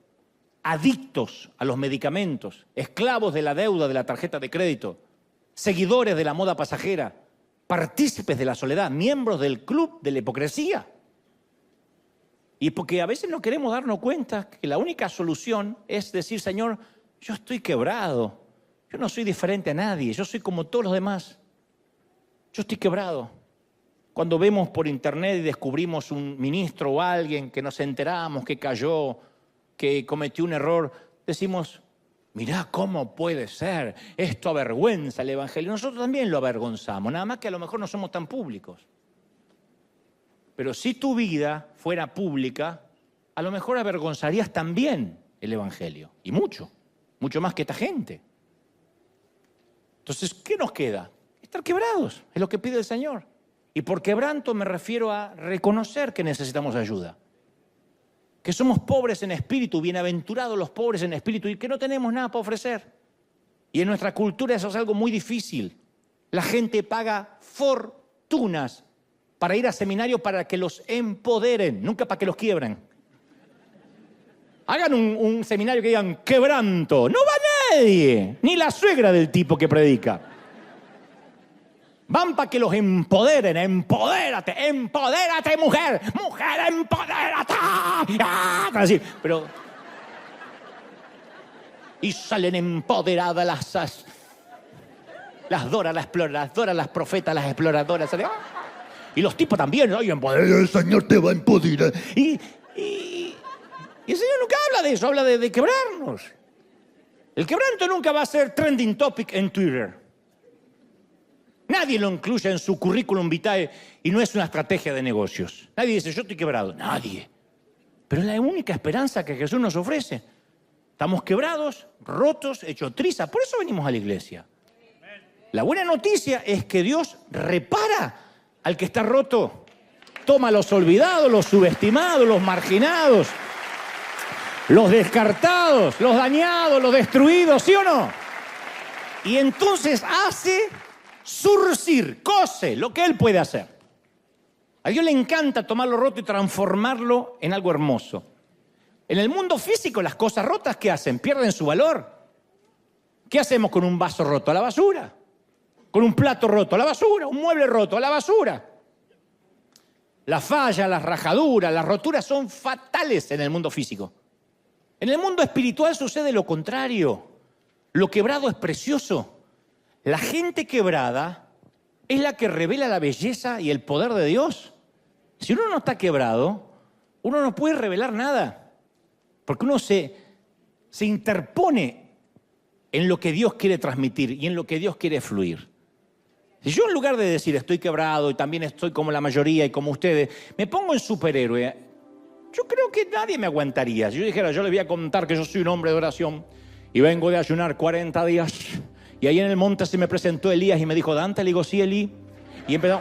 adictos a los medicamentos, esclavos de la deuda de la tarjeta de crédito, seguidores de la moda pasajera, partícipes de la soledad, miembros del club de la hipocresía. Y porque a veces no queremos darnos cuenta que la única solución es decir, Señor, yo estoy quebrado, yo no soy diferente a nadie, yo soy como todos los demás, yo estoy quebrado. Cuando vemos por internet y descubrimos un ministro o alguien que nos enteramos que cayó, que cometió un error, decimos, mirá cómo puede ser, esto avergüenza el evangelio. Nosotros también lo avergonzamos, nada más que a lo mejor no somos tan públicos. Pero si tu vida fuera pública, a lo mejor avergonzarías también el Evangelio. Y mucho más que esta gente. Entonces, ¿qué nos queda? Estar quebrados, es lo que pide el Señor. Y por quebranto me refiero a reconocer que necesitamos ayuda. Que somos pobres en espíritu, bienaventurados los pobres en espíritu, y que no tenemos nada para ofrecer. Y en nuestra cultura eso es algo muy difícil. La gente paga fortunas para ir a seminarios para que los empoderen, nunca para que los quiebren. Hagan un seminario que digan quebranto. No va nadie, ni la suegra del tipo que predica. Van para que los empoderen. Empodérate, empodérate, mujer. Mujer, empodérate. Así, pero... Y salen empoderadas las Dora, las exploradoras, las profetas, las exploradoras. Y los tipos también, ¿no? El Señor te va a empoderar. Y el Señor nunca habla de eso, habla de quebrarnos. El quebranto nunca va a ser trending topic en Twitter. Nadie lo incluye en su currículum vitae y no es una estrategia de negocios. Nadie dice, yo estoy quebrado. Nadie. Pero es la única esperanza que Jesús nos ofrece. Estamos quebrados, rotos, hechos trizas. Por eso venimos a la iglesia. La buena noticia es que Dios repara al que está roto. Toma a los olvidados, los subestimados, los marginados, los descartados, los dañados, los destruidos, ¿sí o no? Y entonces hace surcir, cose lo que Él puede hacer. A Dios le encanta tomar lo roto y transformarlo en algo hermoso. En el mundo físico, las cosas rotas, ¿qué hacen? Pierden su valor. ¿Qué hacemos con un vaso roto? A la basura. Con un plato roto, a la basura. Un mueble roto, a la basura. Las fallas, las rajaduras, las roturas son fatales en el mundo físico. En el mundo espiritual sucede lo contrario. Lo quebrado es precioso. La gente quebrada es la que revela la belleza y el poder de Dios. Si uno no está quebrado, uno no puede revelar nada. Porque uno se interpone en lo que Dios quiere transmitir y en lo que Dios quiere fluir. Si yo en lugar de decir estoy quebrado y también estoy como la mayoría y como ustedes, me pongo en superhéroe, yo creo que nadie me aguantaría. Si yo dijera, yo les voy a contar que yo soy un hombre de oración y vengo de ayunar 40 días y ahí en el monte se me presentó Elías y me dijo, Dante, le digo, sí, Elí. Y empezó.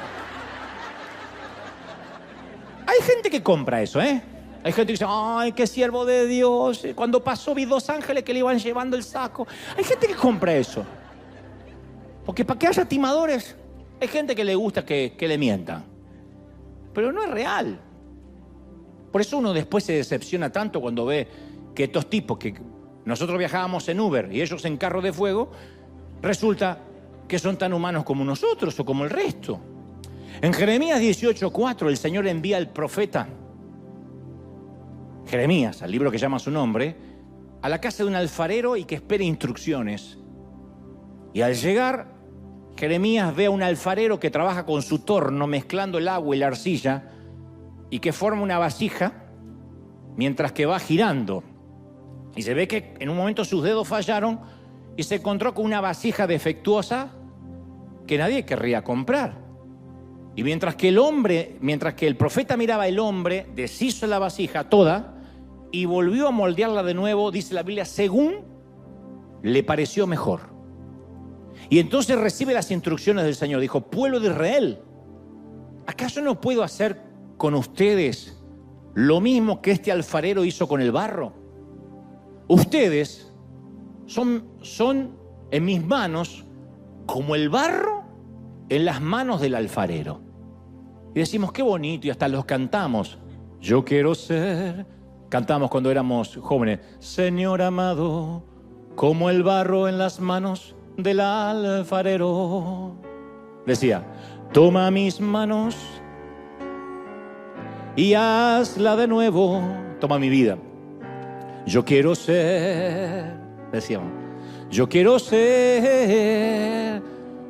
Hay gente que compra eso, ¿eh? Hay gente que dice, ay, qué siervo de Dios. Cuando pasó vi 2 ángeles que le iban llevando el saco. Hay gente que compra eso. Porque para que haya timadores, hay gente que le gusta que le mientan. Pero no es real. Por eso uno después se decepciona tanto cuando ve que estos tipos, que nosotros viajábamos en Uber y ellos en carro de fuego, resulta que son tan humanos como nosotros o como el resto. En Jeremías 18:4 el Señor envía al profeta Jeremías, al libro que llama su nombre, a la casa de un alfarero y que espere instrucciones. Y al llegar, Jeremías ve a un alfarero que trabaja con su torno mezclando el agua y la arcilla y que forma una vasija mientras que va girando. Y se ve que en un momento sus dedos fallaron y se encontró con una vasija defectuosa que nadie querría comprar. Y mientras que el profeta miraba al hombre, deshizo la vasija toda y volvió a moldearla de nuevo, dice la Biblia, según le pareció mejor. Y entonces recibe las instrucciones del Señor. Dijo, pueblo de Israel, ¿acaso no puedo hacer con ustedes lo mismo que este alfarero hizo con el barro? Ustedes son en mis manos como el barro en las manos del alfarero. Y decimos, qué bonito, y hasta los cantamos. Yo quiero ser, cantamos cuando éramos jóvenes, Señor amado, como el barro en las manos del alfarero. Decía, toma mis manos y hazla de nuevo. Toma mi vida. Yo quiero ser, decíamos, yo quiero ser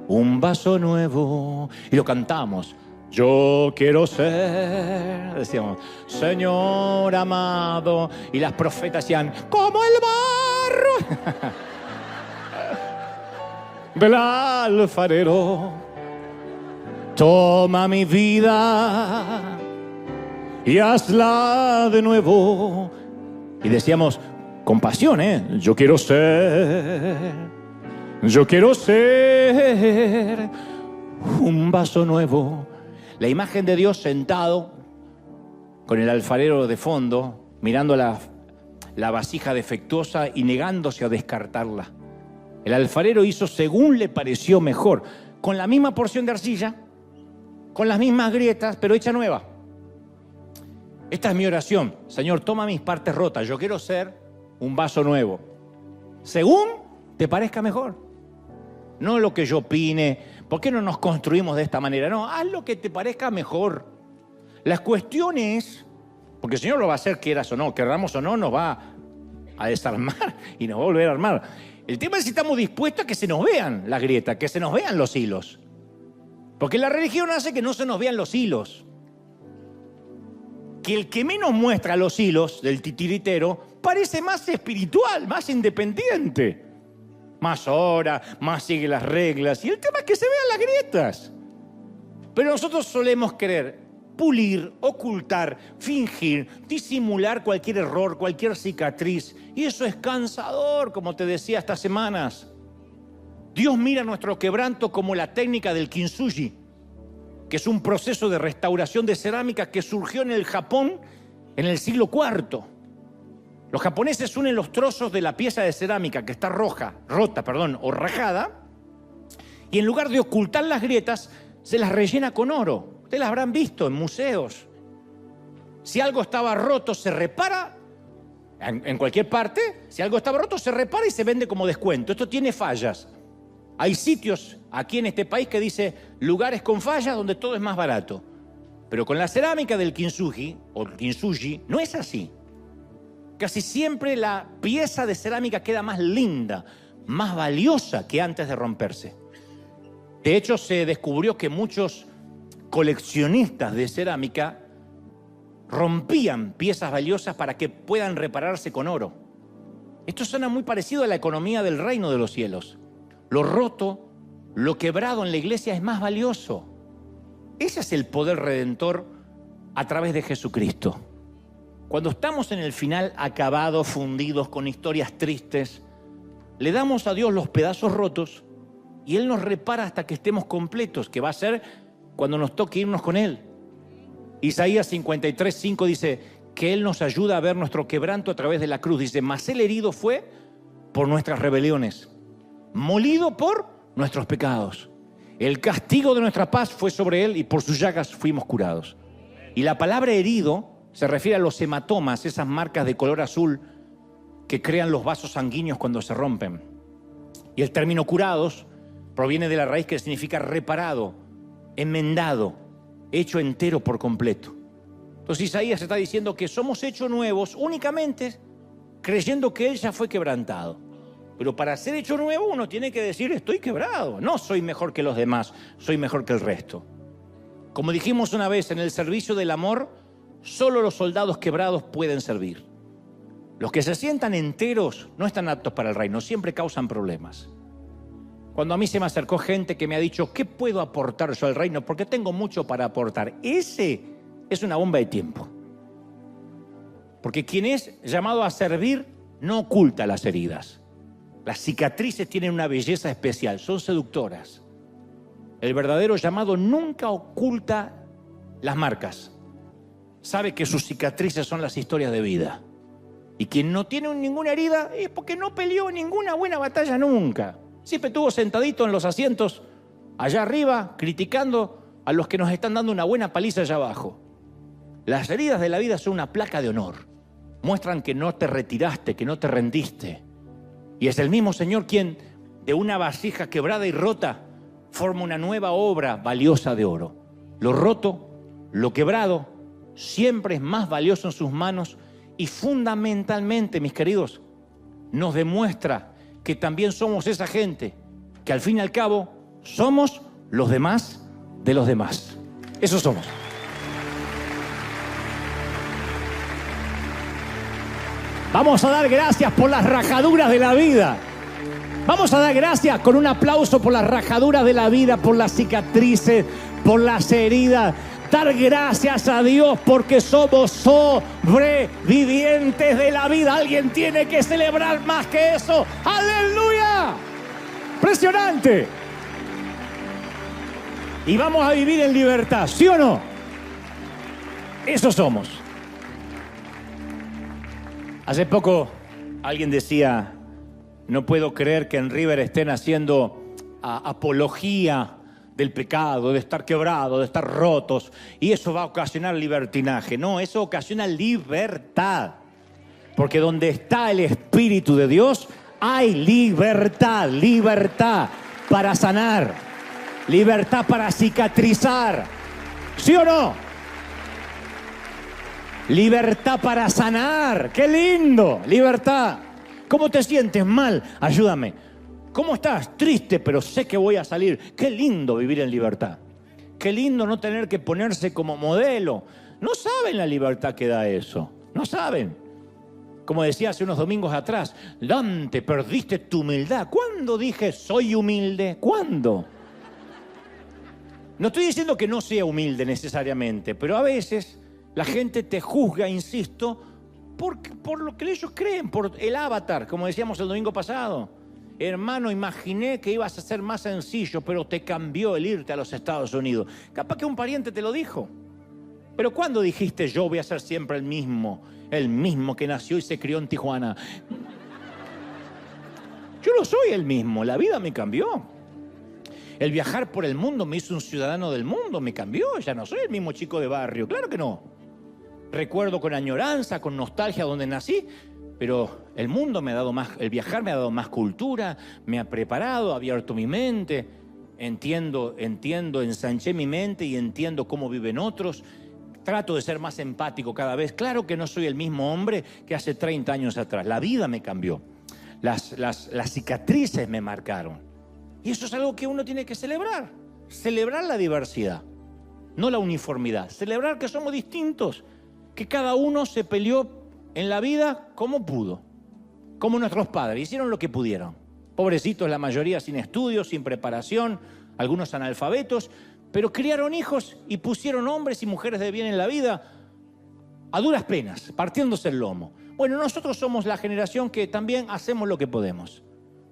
un vaso nuevo. Y lo cantamos. Yo quiero ser, decíamos, Señor amado. Y las profetas decían, como el barro del alfarero. Toma mi vida y hazla de nuevo. Y decíamos con pasión, yo quiero ser un vaso nuevo. La imagen de Dios sentado con el alfarero de fondo, mirando la vasija defectuosa y negándose a descartarla. El alfarero hizo según le pareció mejor, con la misma porción de arcilla, con las mismas grietas, pero hecha nueva. Esta es mi oración. Señor, toma mis partes rotas. Yo quiero ser un vaso nuevo, según te parezca mejor. No lo que yo opine. ¿Por qué no nos construimos de esta manera? No, haz lo que te parezca mejor. La cuestión es, porque el Señor lo va a hacer, quieras o no, querramos o no, nos va a desarmar y nos va a volver a armar. El tema es si estamos dispuestos a que se nos vean las grietas, que se nos vean los hilos. Porque la religión hace que no se nos vean los hilos. Que el que menos muestra los hilos del titiritero parece más espiritual, más independiente. Más ora, más sigue las reglas. Y el tema es que se vean las grietas. Pero nosotros solemos querer pulir, ocultar, fingir, disimular cualquier error, cualquier cicatriz. Y eso es cansador, como te decía estas semanas. Dios mira nuestro quebranto como la técnica del kintsugi, que es un proceso de restauración de cerámica que surgió en el Japón en el siglo IV. Los japoneses unen los trozos de la pieza de cerámica que está rota o rajada, y en lugar de ocultar las grietas, se las rellena con oro. Ustedes las habrán visto en museos. Si algo estaba roto, se repara en cualquier parte. Si algo estaba roto, se repara y se vende como descuento. Esto tiene fallas. Hay sitios aquí en este país que dice lugares con fallas donde todo es más barato. Pero con la cerámica del kintsugi o kintsugi no es así. Casi siempre la pieza de cerámica queda más linda, más valiosa que antes de romperse. De hecho, se descubrió que muchos coleccionistas de cerámica rompían piezas valiosas para que puedan repararse con oro. Esto suena muy parecido a la economía del reino de los cielos. Lo roto, lo quebrado en la iglesia es más valioso. Ese es el poder redentor a través de Jesucristo. Cuando estamos en el final acabados, fundidos, con historias tristes, le damos a Dios los pedazos rotos y Él nos repara hasta que estemos completos, que va a ser cuando nos toque irnos con Él. Isaías 53:5 dice que Él nos ayuda a ver nuestro quebranto a través de la cruz. Dice, mas Él herido fue por nuestras rebeliones, molido por nuestros pecados. El castigo de nuestra paz fue sobre Él y por sus llagas fuimos curados. Y la palabra herido se refiere a los hematomas, esas marcas de color azul que crean los vasos sanguíneos cuando se rompen. Y el término curados proviene de la raíz que significa reparado, enmendado, hecho entero por completo. Entonces Isaías está diciendo que somos hechos nuevos únicamente creyendo que Él ya fue quebrantado. Pero para ser hecho nuevo uno tiene que decir estoy quebrado, no soy mejor que los demás, soy mejor que el resto. Como dijimos una vez, en el servicio del amor, solo los soldados quebrados pueden servir. Los que se sientan enteros no están aptos para el reino, siempre causan problemas. Cuando a mí se me acercó gente que me ha dicho, ¿qué puedo aportar yo al reino? Porque tengo mucho para aportar. Ese es una bomba de tiempo. Porque quien es llamado a servir no oculta las heridas. Las cicatrices tienen una belleza especial, son seductoras. El verdadero llamado nunca oculta las marcas. Sabe que sus cicatrices son las historias de vida. Y quien no tiene ninguna herida es porque no peleó ninguna buena batalla nunca. Siempre estuvo sentadito en los asientos allá arriba, criticando a los que nos están dando una buena paliza allá abajo. Las heridas de la vida son una placa de honor. Muestran que no te retiraste, que no te rendiste. Y es el mismo Señor quien, de una vasija quebrada y rota, forma una nueva obra valiosa de oro. Lo roto, lo quebrado, siempre es más valioso en sus manos y fundamentalmente, mis queridos, nos demuestra que también somos esa gente que al fin y al cabo somos los demás de los demás. Eso somos. Vamos a dar gracias por las rajaduras de la vida. Vamos a dar gracias con un aplauso por las rajaduras de la vida, por las cicatrices, por las heridas. dar gracias a Dios porque somos sobrevivientes de la vida. Alguien tiene que celebrar más que eso. ¡Aleluya! Impresionante. Y vamos a vivir en libertad, ¿sí o no? Eso somos. Hace poco alguien decía, no puedo creer que en River estén haciendo apología del pecado, de estar quebrados, de estar rotos, y eso va a ocasionar libertinaje. No, eso ocasiona libertad. Porque donde está el Espíritu de Dios, hay libertad, libertad para sanar, libertad para cicatrizar. ¿Sí o no? Libertad para sanar. ¡Qué lindo! Libertad. ¿Cómo te sientes mal? Ayúdame. ¿Cómo estás? Triste, pero sé que voy a salir. Qué lindo vivir en libertad. Qué lindo no tener que ponerse como modelo. No saben la libertad que da eso. No saben. Como decía hace unos domingos atrás, Dante, perdiste tu humildad. ¿Cuándo dije soy humilde? ¿Cuándo? No estoy diciendo que no sea humilde necesariamente, pero a veces la gente te juzga, insisto, por lo que ellos creen, por el avatar, como decíamos el domingo pasado. Hermano, imaginé que ibas a ser más sencillo, pero te cambió el irte a los Estados Unidos. Capaz que un pariente te lo dijo. Pero ¿cuándo dijiste yo voy a ser siempre el mismo que nació y se crió en Tijuana? Yo no soy el mismo, la vida me cambió. El viajar por el mundo me hizo un ciudadano del mundo, me cambió, ya no soy el mismo chico de barrio, claro que no. Recuerdo con añoranza, con nostalgia donde nací, pero el mundo me ha dado más, el viajar me ha dado más cultura, me ha preparado, ha abierto mi mente, entiendo, ensanché mi mente y entiendo cómo viven otros. Trato de ser más empático cada vez. Claro que no soy el mismo hombre que hace 30 años atrás. La vida me cambió. Las cicatrices me marcaron. Y eso es algo que uno tiene que celebrar. Celebrar la diversidad, no la uniformidad. Celebrar que somos distintos, que cada uno se peleó en la vida como pudo, como nuestros padres. Hicieron lo que pudieron. Pobrecitos, la mayoría sin estudios, sin preparación, algunos analfabetos, pero criaron hijos y pusieron hombres y mujeres de bien en la vida a duras penas, partiéndose el lomo. Bueno, nosotros somos la generación que también hacemos lo que podemos.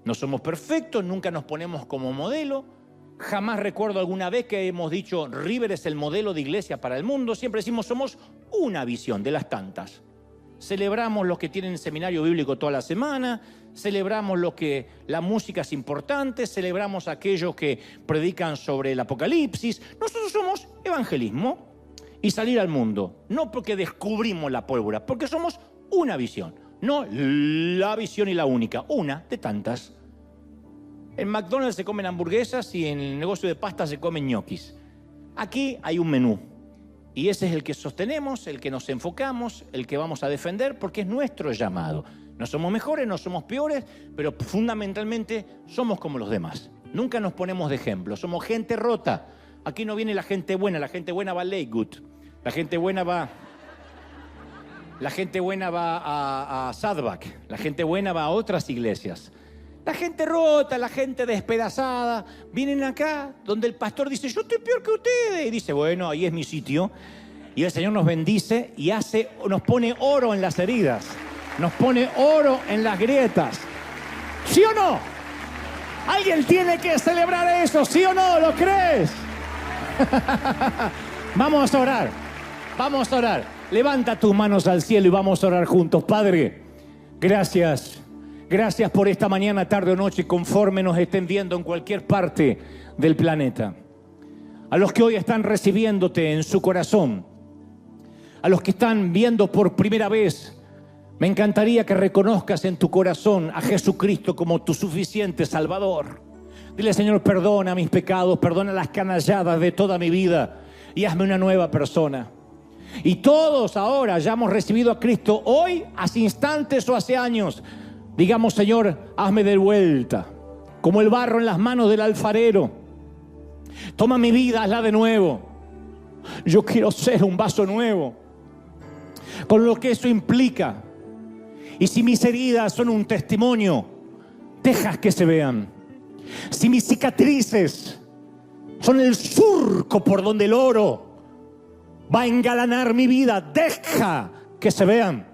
No somos perfectos, nunca nos ponemos como modelo. Jamás recuerdo alguna vez que hemos dicho River es el modelo de iglesia para el mundo. Siempre decimos somos una visión de las tantas. Celebramos los que tienen seminario bíblico toda la semana, celebramos los que la música es importante, celebramos a aquellos que predican sobre el Apocalipsis. Nosotros somos evangelismo y salir al mundo, no porque descubrimos la pólvora, porque somos una visión, no la visión y la única, una de tantas. En McDonald's se comen hamburguesas y en el negocio de pasta se comen ñoquis. Aquí hay un menú. Y ese es el que sostenemos, el que nos enfocamos, el que vamos a defender, porque es nuestro llamado. No somos mejores, no somos peores, pero fundamentalmente somos como los demás. Nunca nos ponemos de ejemplo, somos gente rota. Aquí no viene la gente buena va a Lakewood, la gente buena va a Saddleback, la gente buena va a otras iglesias. La gente rota, la gente despedazada, vienen acá donde el pastor dice, yo estoy peor que ustedes. Y dice, bueno, ahí es mi sitio. Y el Señor nos bendice y nos pone oro en las heridas. Nos pone oro en las grietas. ¿Sí o no? Alguien tiene que celebrar eso, ¿sí o no? ¿Lo crees? Vamos a orar. Vamos a orar. Levanta tus manos al cielo y vamos a orar juntos. Padre, gracias. Gracias por esta mañana, tarde o noche, conforme nos estén viendo en cualquier parte del planeta. A los que hoy están recibiéndote en su corazón, a los que están viendo por primera vez, me encantaría que reconozcas en tu corazón a Jesucristo como tu suficiente Salvador. Dile, Señor, perdona mis pecados, perdona las canalladas de toda mi vida y hazme una nueva persona. Y todos ahora ya hemos recibido a Cristo hoy, hace instantes o hace años. Digamos, Señor, hazme de vuelta, como el barro en las manos del alfarero. Toma mi vida, hazla de nuevo. Yo quiero ser un vaso nuevo, con lo que eso implica. Y si mis heridas son un testimonio, dejas que se vean. Si mis cicatrices son el surco por donde el oro va a engalanar mi vida. Deja que se vean.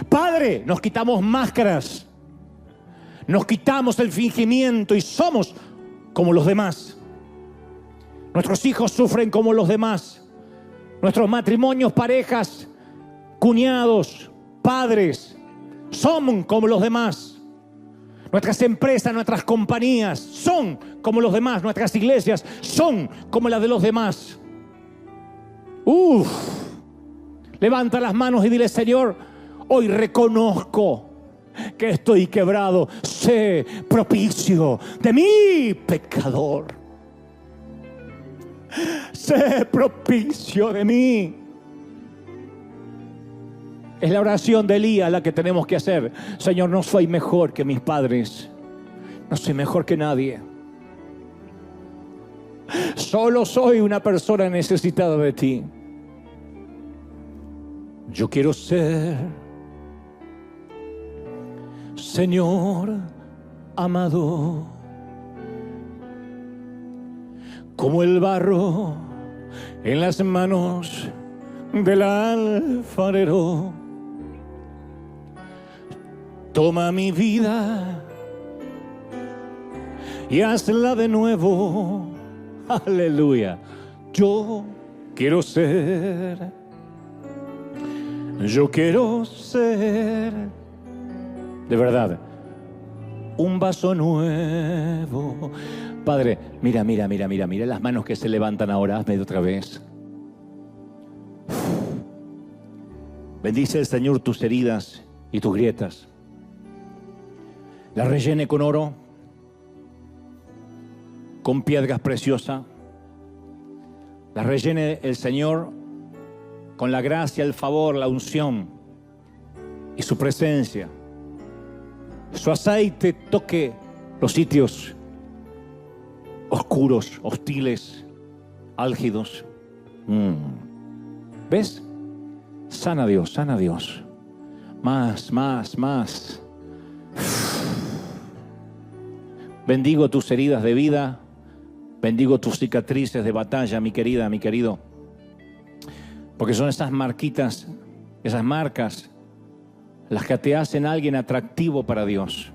Padre, nos quitamos máscaras, nos quitamos el fingimiento y somos como los demás. Nuestros hijos sufren como los demás. Nuestros matrimonios, parejas, cuñados, padres, son como los demás. Nuestras empresas, nuestras compañías son como los demás. Nuestras iglesias son como las de los demás. Levanta las manos y dile: Señor, hoy reconozco que estoy quebrado. Sé propicio de mi pecador. Sé propicio de mí. Es la oración de Elías la que tenemos que hacer. Señor, no soy mejor que mis padres. No soy mejor que nadie. Solo soy una persona necesitada de ti. Yo quiero ser, Señor amado, como el barro en las manos del alfarero. Toma mi vida y hazla de nuevo. Aleluya. Yo quiero ser de verdad un vaso nuevo. Padre, mira las manos que se levantan ahora. Hazme de otra vez. Bendice el Señor tus heridas y tus grietas. Las rellene con oro, con piedras preciosas. Las rellene el Señor con la gracia, el favor, la unción y su presencia. Su aceite toque los sitios oscuros, hostiles, álgidos. ¿Ves? Sana Dios, sana Dios. Más. Bendigo tus heridas de vida. Bendigo tus cicatrices de batalla, mi querida, mi querido. Porque son esas marquitas, esas marcas, las que te hacen alguien atractivo para Dios,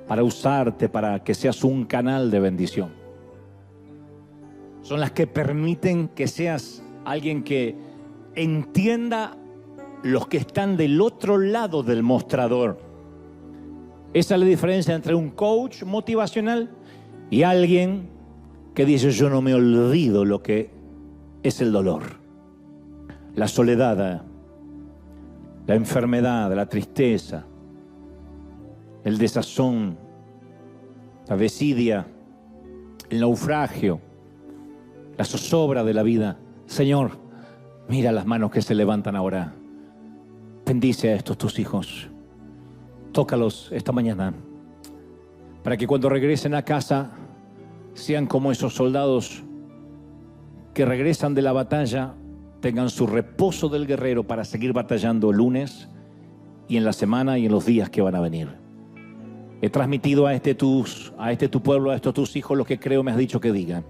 para usarte, para que seas un canal de bendición. Son las que permiten que seas alguien que entienda los que están del otro lado del mostrador. Esa es la diferencia entre un coach motivacional y alguien que dice: yo no me olvido lo que es el dolor, la soledad, la enfermedad, la tristeza, el desazón, la desidia, el naufragio, la zozobra de la vida. Señor, mira las manos que se levantan ahora. Bendice a estos tus hijos. Tócalos esta mañana para que cuando regresen a casa sean como esos soldados que regresan de la batalla, tengan su reposo del guerrero para seguir batallando el lunes y en la semana y en los días que van a venir. He transmitido a este tu pueblo, a estos tus hijos, lo que creo me has dicho que diga.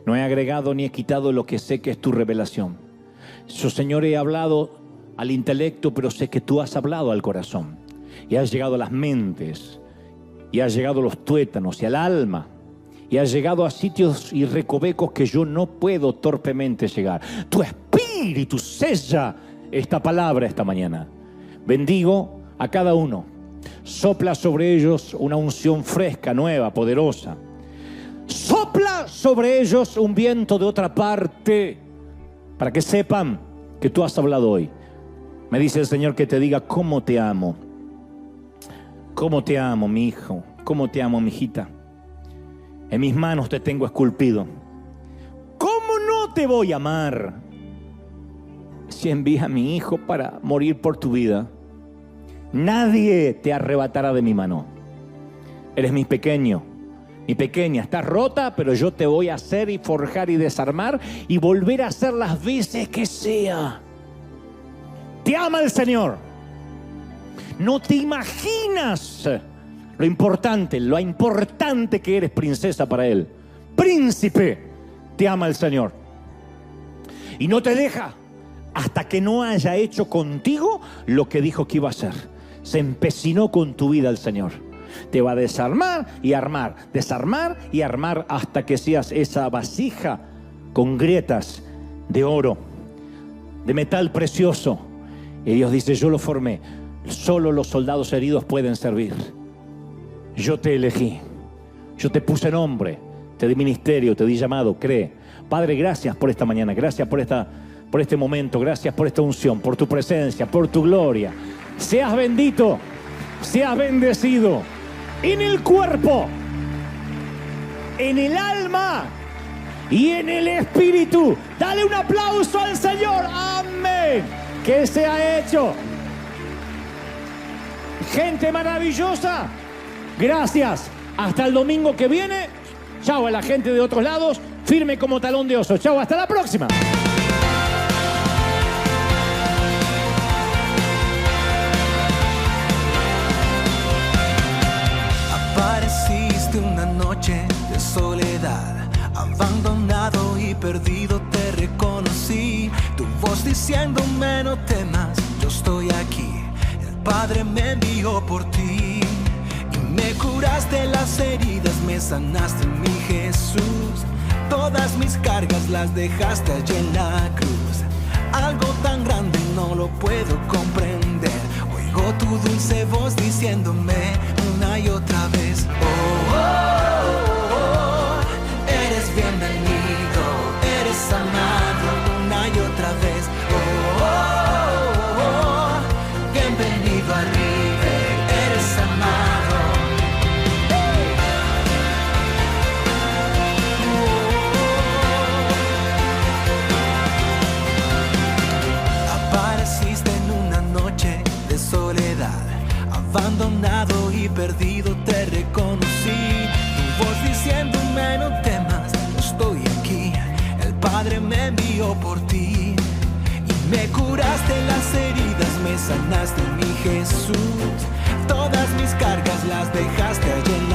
No he agregado ni he quitado lo que sé que es tu revelación. Yo, Señor, he hablado al intelecto, pero sé que tú has hablado al corazón. Y has llegado a las mentes, y has llegado a los tuétanos y al alma, y has llegado a sitios y recovecos que yo no puedo torpemente llegar. Tu espíritu sella esta palabra esta mañana. Bendigo a cada uno. Sopla sobre ellos una unción fresca, nueva, poderosa. Sopla sobre ellos un viento de otra parte para que sepan que tú has hablado hoy. Me dice el Señor que te diga: cómo te amo. Cómo te amo, mi hijo. Cómo te amo, mi hijita. En mis manos te tengo esculpido. ¿Cómo no te voy a amar si envías a mi hijo para morir por tu vida? Nadie te arrebatará de mi mano. Eres mi pequeño, mi pequeña. Estás rota, pero yo te voy a hacer y forjar y desarmar y volver a hacer las veces que sea. Te ama el Señor. No te imaginas lo importante que eres princesa para Él. Príncipe, te ama el Señor. y no te deja hasta que no haya hecho contigo lo que dijo que iba a hacer. Se empecinó con tu vida el Señor. Te va a desarmar y armar, desarmar y armar hasta que seas esa vasija con grietas de oro, de metal precioso. Y Dios dice, yo lo formé. Solo los soldados heridos pueden servir. Yo te elegí. Yo te puse nombre. Te di ministerio, te di llamado. Cree. Padre, gracias por esta mañana. Gracias por este momento. Gracias por esta unción, por tu presencia, por tu gloria. Seas bendito. Seas bendecido. En el cuerpo, en el alma y en el espíritu. Dale un aplauso al Señor. Amén. Que se ha hecho. Gente maravillosa. Gracias. Hasta el domingo que viene. Chao a la gente de otros lados. Firme como talón de oso. Chao, hasta la próxima. Apareciste una noche de soledad, abandonado y perdido te reconocí. Tu voz diciéndome no temas, yo estoy aquí. El Padre me envió por ti y me curaste las heridas, me sanaste, mi Jesús. Todas mis cargas las dejaste allí en la cruz. Algo tan grande no lo puedo comprender. Oigo tu dulce voz diciéndome una y otra vez: oh, oh, oh, oh, eres bienvenido, eres amado una y otra vez. Oh, oh, oh, oh, bienvenido a River, eres amado. Apareciste en una noche de soledad, abandonado y perdido te reconocí. Tu voz diciéndome no temas, yo estoy aquí. El Padre me envió por ti y me curaste las heridas, me sanaste, mi Jesús. Todas mis cargas las dejaste allí en